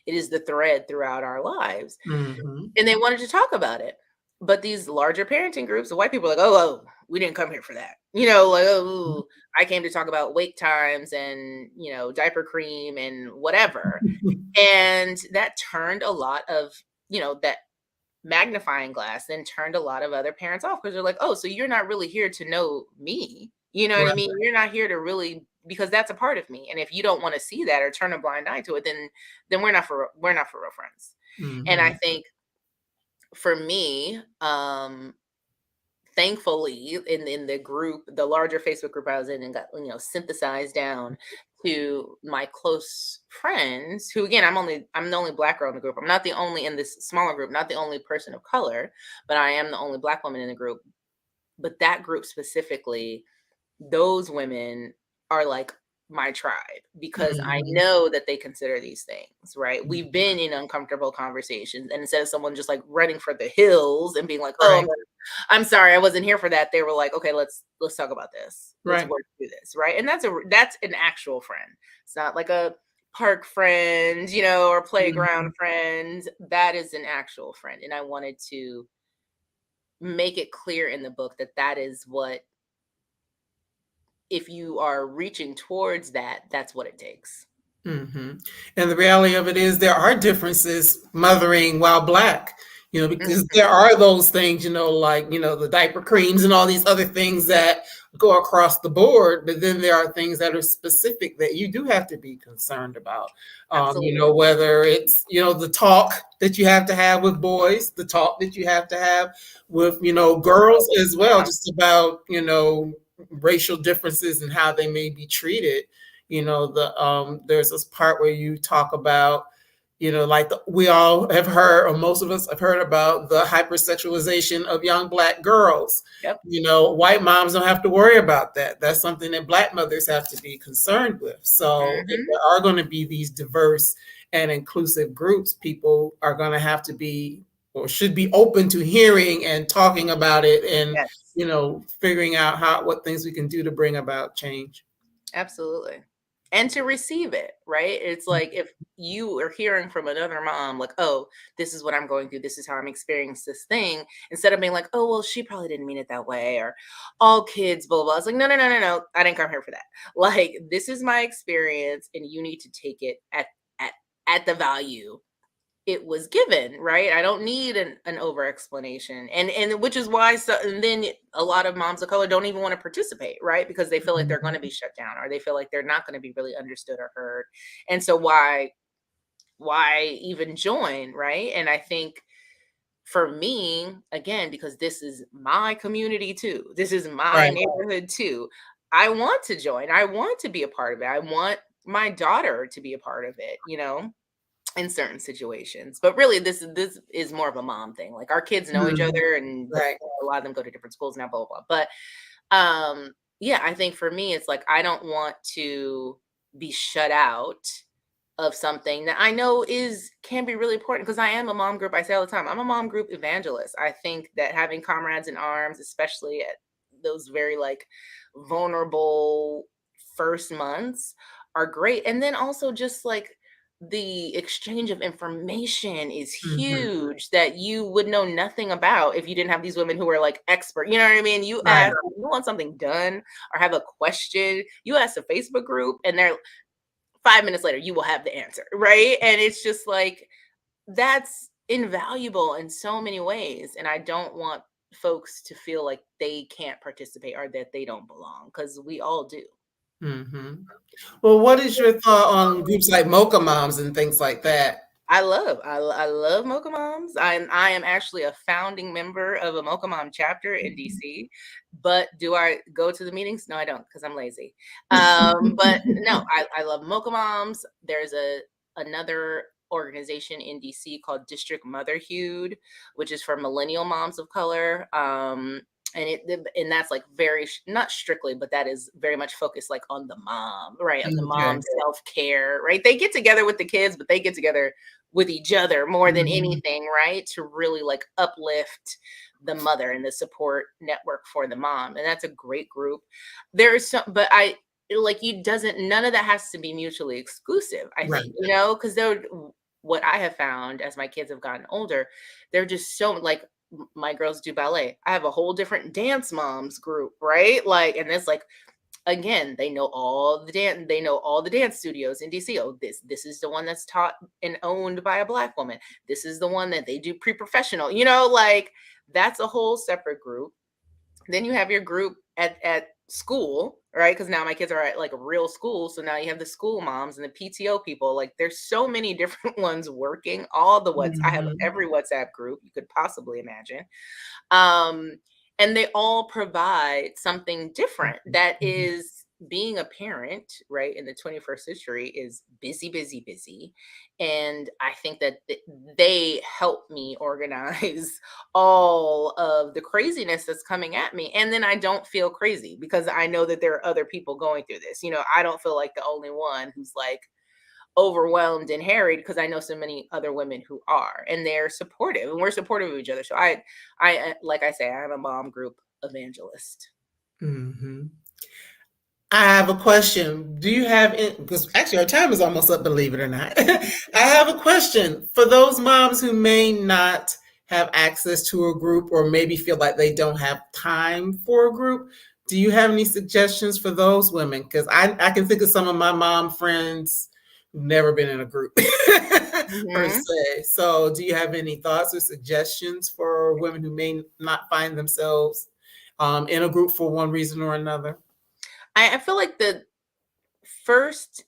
it is the thread throughout our lives. Mhm. And they wanted to talk about it. But these larger parenting groups, the white people are like, oh, we didn't come here for that. Like, oh, I came to talk about wake times and, diaper cream and whatever. And that turned a lot of, that magnifying glass then turned a lot of other parents off, because they're like, oh, so you're not really here to know me. You know what I Right. mean? You're not here to really, because that's a part of me. And if you don't want to see that, or turn a blind eye to it, then we're not for real friends. And I Mhm. think for me, thankfully, in the group, the larger Facebook group I was in, and got synthesized down to my close friends who, again, I'm the only Black girl in the group. I'm not the only in this smaller group, not the only person of color, but I am the only Black woman in the group. But that group specifically, those women are like my tribe because I Mhm. know that they consider these things, right? Mhm. We've been in uncomfortable conversations, and instead of someone just like running for the hills and being like, "Oh, Right, I'm sorry, I wasn't here for that," they were like, "Okay, let's talk about this. Let's right. work through this," right? And that's an actual friend. It's not like a park friend, or playground Mhm. friend. That is an actual friend, and I wanted to make it clear in the book that that is what, if you are reaching towards that, that's what it takes. Mhm. And the reality of it is there are differences mothering while Black, because there Mhm. are those things, like, the diaper creams and all these other things that go across the board, but then there are things that are specific that you do have to be concerned about. Absolutely. Whether it's, the talk that you have to have with boys, the talk that you have to have with, girls as well, Yeah. just about, racial differences and how they may be treated. There's this part where you talk about, like we all have heard, or most of us have heard about the hypersexualization of young Black girls. Yep. White moms don't have to worry about that. That's something that Black mothers have to be concerned with. So if Mhm. there are going to be these diverse and inclusive groups, people are going to have to be, or should be, open to hearing and talking about it, and Yes. figuring out what things we can do to bring about change. Absolutely. And to receive it, right? It's like if you are hearing from another mom, like, "Oh, this is what I'm going through. This is how I'm experiencing this thing," instead of being like, "Oh, well, she probably didn't mean it that way," or "all kids, blah, blah, blah." It's like, no, no, no, no, no. I didn't come here for that. Like, this is my experience, and you need to take it at at the value it was given, right? I don't need an over explanation. And which is why, so and then a lot of moms of color don't even want to participate, right? Because they feel like they're going to be shut down, or they feel like they're not going to be really understood or heard. And so why even join, right? And I think for me, again, because this is my community too, this is my Right. neighborhood too, I want to join. I want to be a part of it. I want my daughter to be a part of it, in certain situations. But really, this is more of a mom thing. Like, our kids know each Mhm. other, and Right. a lot of them go to different schools now, blah blah blah. But yeah, I think for me, it's like I don't want to be shut out of something that I know is can be really important, because I am a mom group. I say all the time, I'm a mom group evangelist. I think that having comrades in arms, especially at those very like vulnerable first months, are great. And then also just like the exchange of information is Mhm. huge that you would know nothing about if you didn't have these women who are like expert. You know what I mean? You Right. ask, you want something done or have a question, you ask a Facebook group, and they're 5 minutes later, you will have the answer, right? And it's just like that's invaluable in so many ways. And I don't want folks to feel like they can't participate or that they don't belong, because we all do. Mhm. Well, what is your thought on groups like Mocha Moms and things like that? I love Mocha Moms. I am actually a founding member of a Mocha Mom chapter in DC. But do I go to the meetings? No, I don't, because I'm lazy. But no, I love Mocha Moms. There's another organization in DC called District Motherhood, which is for millennial moms of color. And that's like not strictly, but that is very much focused like on the mom, right? On the Okay. mom self-care, right? They get together with the kids, but they get together with each other more than Mhm. anything, right? To really like uplift the mother and the support network for the mom. And that's a great group. There's some, but I like you doesn't none of that has to be mutually exclusive, I Right. think, because there what I have found as my kids have gotten older, they're just so like my girls do ballet. I have a whole different dance moms group, right? Like, and it's like again, they know all the dance studios in DC. Oh, this is the one that's taught and owned by a Black woman. This is the one that they do pre-professional. Like that's a whole separate group. Then you have your group at school, right? Because now my kids are at like a real school, so now you have the school moms and the PTO people. Like there's so many different ones working. I have Mhm. every WhatsApp group you could possibly imagine. um and they all provide something different that Mhm. is being a parent, right, in the 21st century is busy, busy, busy. And I think that they help me organize all of the craziness that's coming at me. And then I don't feel crazy because I know that there are other people going through this. I don't feel like the only one who's like overwhelmed and harried because I know so many other women who are, and they're supportive, and we're supportive of each other. So like I say, I'm a mom group evangelist. Mhm. I have a question. Do you have because actually our time is almost up, believe it or not. I have a question for those moms who may not have access to a group or maybe feel like they don't have time for a group. Do you have any suggestions for those women? Because I can think of some of my mom friends who've never been in a group per Mhm. se. So do you have any thoughts or suggestions for women who may not find themselves in a group for one reason or another? I feel like first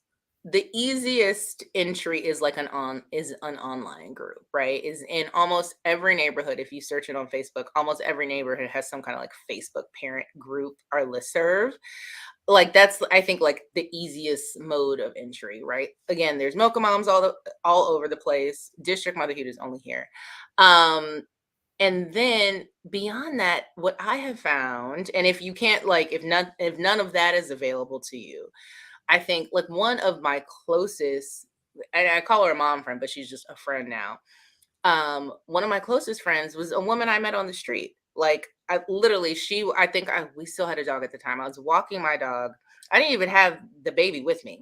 the easiest entry is like an online group, right? Is in almost every neighborhood. If you search it on Facebook, almost every neighborhood has some kind of like Facebook parent group or listserv. Like that's, I think, like the easiest mode of entry, right? Again, there's Mocha Moms all over the place. District Motherhood is only here. Um, and then beyond that, what I have found, and if you can't, like, if none of that is available to you, I think like one of my closest, and I call her a mom friend, but she's just a friend now. One of my closest friends was a woman I met on the street. Like I literally, I think we still had a dog at the time. I was walking my dog. I didn't even have the baby with me,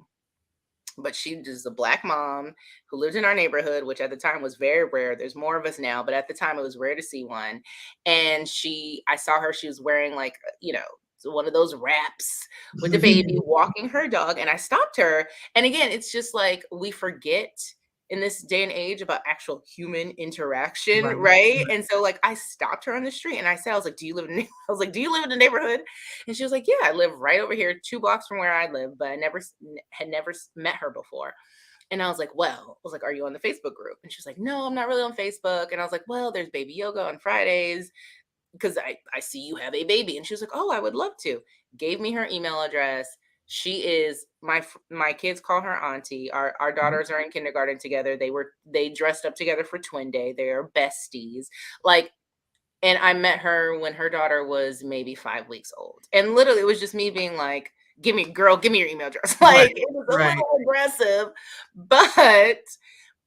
but she is a Black mom who lived in our neighborhood, which at the time was very rare. There's more of us now, but at the time it was rare to see one. And I saw her, she was wearing like, one of those wraps with the baby, walking her dog. And I stopped her. And again, it's just like we forget in this day and age about actual human interaction, Right. right? And so like I stopped her on the street and I said, I was like, I was like, do you live in the neighborhood? And she was like, yeah, I live right over here, 2 blocks from where I live, but I had never met her before. And I was like, well, I was like, are you on the Facebook group? And she was like, no, I'm not really on Facebook. And I was like, well, there's baby yoga on Fridays because I see you have a baby. And she was like, oh, I would love to. Gave me her email address. She is my kids call her auntie. Our daughters are in kindergarten together. They dressed up together for twin day. They are besties. Like, and I met her when her daughter was maybe 5 weeks old. And literally, it was just me being like, give me your email address. Right. Like, it was a Right. little aggressive, but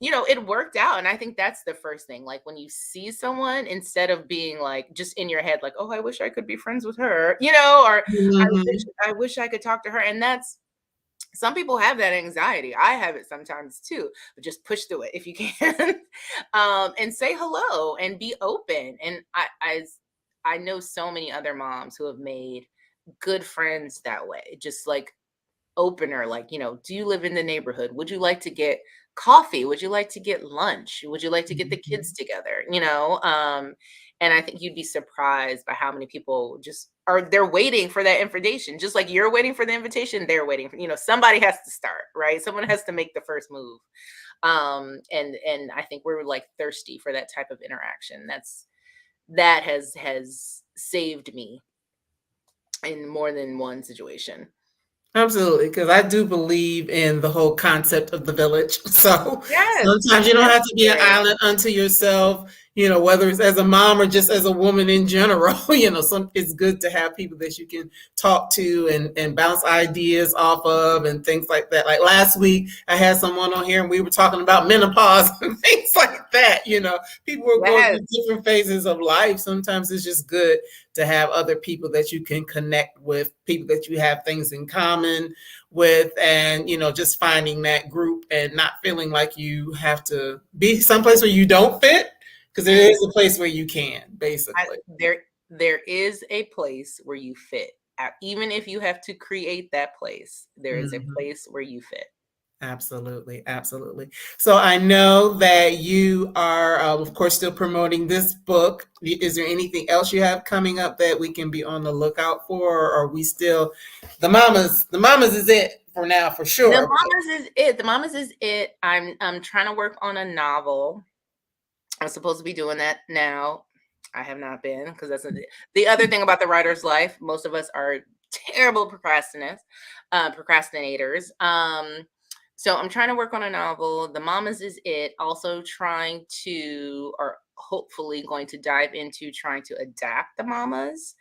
it worked out. And I think that's the first thing. Like, when you see someone, instead of being like, just in your head, like, oh, I wish I could be friends with her, or Mhm. I wish I could talk to her. And some people have that anxiety. I have it sometimes too, but just push through it if you can. And say hello and be open. And I know so many other moms who have made good friends that way. Just like opener, like, do you live in the neighborhood? Would you like to get coffee? Would you like to get lunch? Would you like to get the kids Mhm. together? And I think you'd be surprised by how many people they're waiting for that invitation. Just like you're waiting for the invitation, they're waiting for, somebody has to start, right? Someone has to make the first move. And I think we're like thirsty for that type of interaction. That has saved me in more than one situation. Absolutely, because I do believe in the whole concept of the village. So Yes, sometimes you don't have to be an necessary. island unto yourself, whether it's as a mom or just as a woman in general. It's good to have people that you can talk to and bounce ideas off of and things like that. Like last week, I had someone on here and we were talking about menopause and things like that. People are going Yes. through different phases of life. Sometimes it's just good to have other people that you can connect with, people that you have things in common with, and just finding that group and not feeling like you have to be someplace where you don't fit, because there Mm. is a place where you can, I, basically. there is a place where you fit. Even if you have to create that place, there is a Mhm. place where you fit. Absolutely, absolutely. So I know that you are, of course, still promoting this book. Is there anything else you have coming up that we can be on the lookout for, or are we still the mamas? The mamas is it for now, for The sure. Mamas is it. The Mamas is it. I'm trying to work on a novel. I'm supposed to be doing that now. I have not been because the other thing about the writer's life. Most of us are terrible procrastinators. So I'm trying to work on a novel. The Mamas is it. Also trying to, or hopefully going to dive into trying to adapt the Mamas.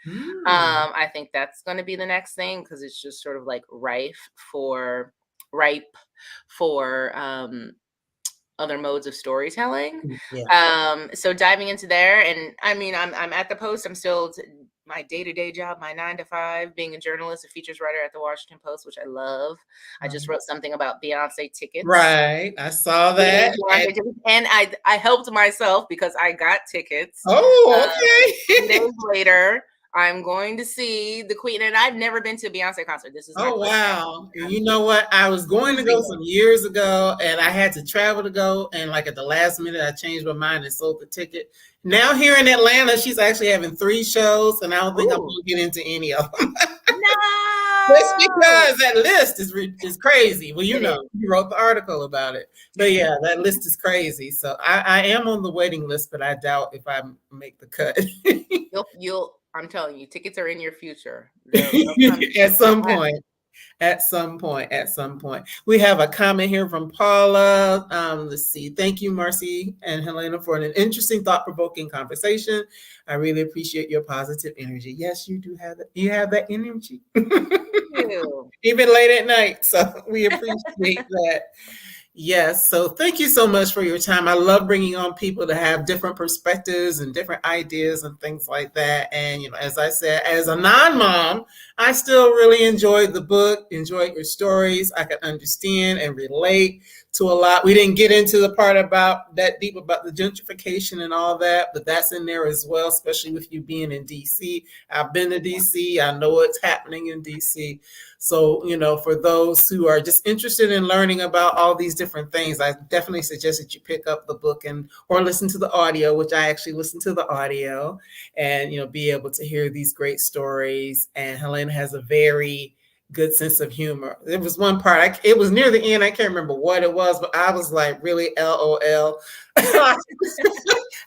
I think that's going to be the next thing because it's just sort of like ripe for other modes of storytelling. Yeah. So diving into there, and I mean, I'm at the Post. I'm still my day-to-day job, my 9 to 5, being a journalist, a features writer at the Washington Post, which I love. I just wrote something about Beyonce tickets. Right, I saw that. And I helped myself because I got tickets. Oh, okay. 2 days later, I'm going to see the Queen, and I've never been to a Beyonce concert. This is my first wow. And you know what? I was going to go some years ago, and I had to travel to go, and like at the last minute, I changed my mind and sold the ticket. Now here in Atlanta, she's actually having 3 shows, and I don't think I'm going to get into any of them. No! Just because that list is crazy. Well, you know, you wrote the article about it. But yeah, that list is crazy. So I am on the waiting list, but I doubt if I make the cut. I'm telling you, tickets are in your future. At some point. At some point. We have a comment here from Paula. Let's see. Thank you, Marcie and Helena, for an interesting, thought-provoking conversation. I really appreciate your positive energy. Yes, you do have that. You have that energy. Even late at night. So we appreciate that. Yes. So thank you so much for your time. I love bringing on people to have different perspectives and different ideas and things like that. And, you know, as I said, as a non-mom, I still really enjoyed the book, enjoyed your stories. I could understand and relate to a lot. We didn't get into the part about that deep about the gentrification and all that, but that's in there as well, especially with you being in DC. I've been to DC. I know what's happening in DC. So, you know, for those who are just interested in learning about all these different things, I definitely suggest that you pick up the book or listen to the audio, which I actually listened to the audio, and, you know, be able to hear these great stories. And Helena has a very good sense of humor. There was one part, it was near the end, I can't remember what it was, but I was like, really, LOL.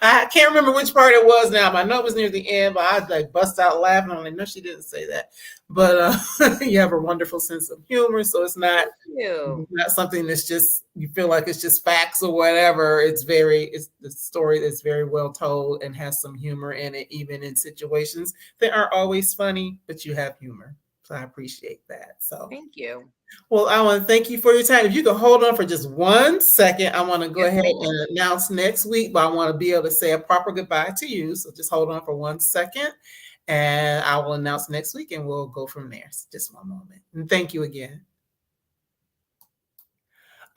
I can't remember which part it was now, but I know it was near the end, but I like bust out laughing. I'm like, no, she didn't say that. But you have a wonderful sense of humor, so it's not something that's just, you feel like it's just facts or whatever. It's the story that's very well told and has some humor in it, even in situations that aren't always funny, but you have humor. So I appreciate that. So thank you. Well, I want to thank you for your time. If you could hold on for just 1 second, I want to go ahead and announce next week, but I want to be able to say a proper goodbye to you. So just hold on for 1 second, and I will announce next week, and we'll go from there. So just one moment. And thank you again.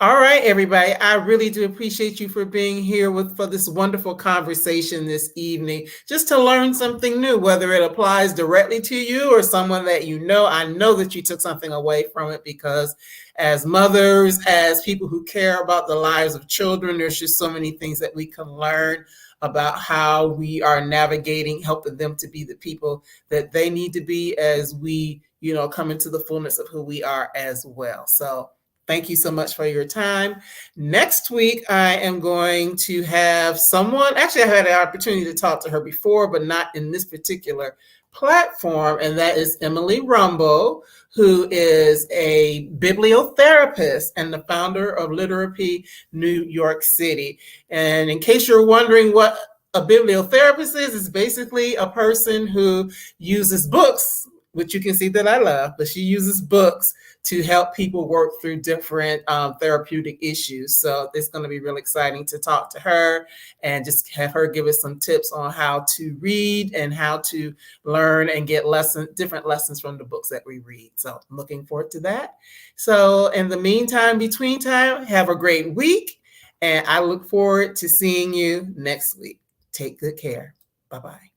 All right, everybody. I really do appreciate you for being here for this wonderful conversation this evening, just to learn something new, whether it applies directly to you or someone that you know. I know that you took something away from it, because as mothers, as people who care about the lives of children, there's just so many things that we can learn about how we are navigating, helping them to be the people that they need to be as we, you know, come into the fullness of who we are as well. So thank you so much for your time. Next week, I am going to have someone, actually I had the opportunity to talk to her before, but not in this particular platform, and that is Emily Rumble, who is a bibliotherapist and the founder of Literacy New York City. And in case you're wondering what a bibliotherapist is, it's basically a person who uses books, which you can see that I love, but she uses books to help people work through different therapeutic issues. So it's going to be really exciting to talk to her and just have her give us some tips on how to read and how to learn and get different lessons from the books that we read. So I'm looking forward to that. So in the meantime, between time, have a great week. And I look forward to seeing you next week. Take good care. Bye-bye.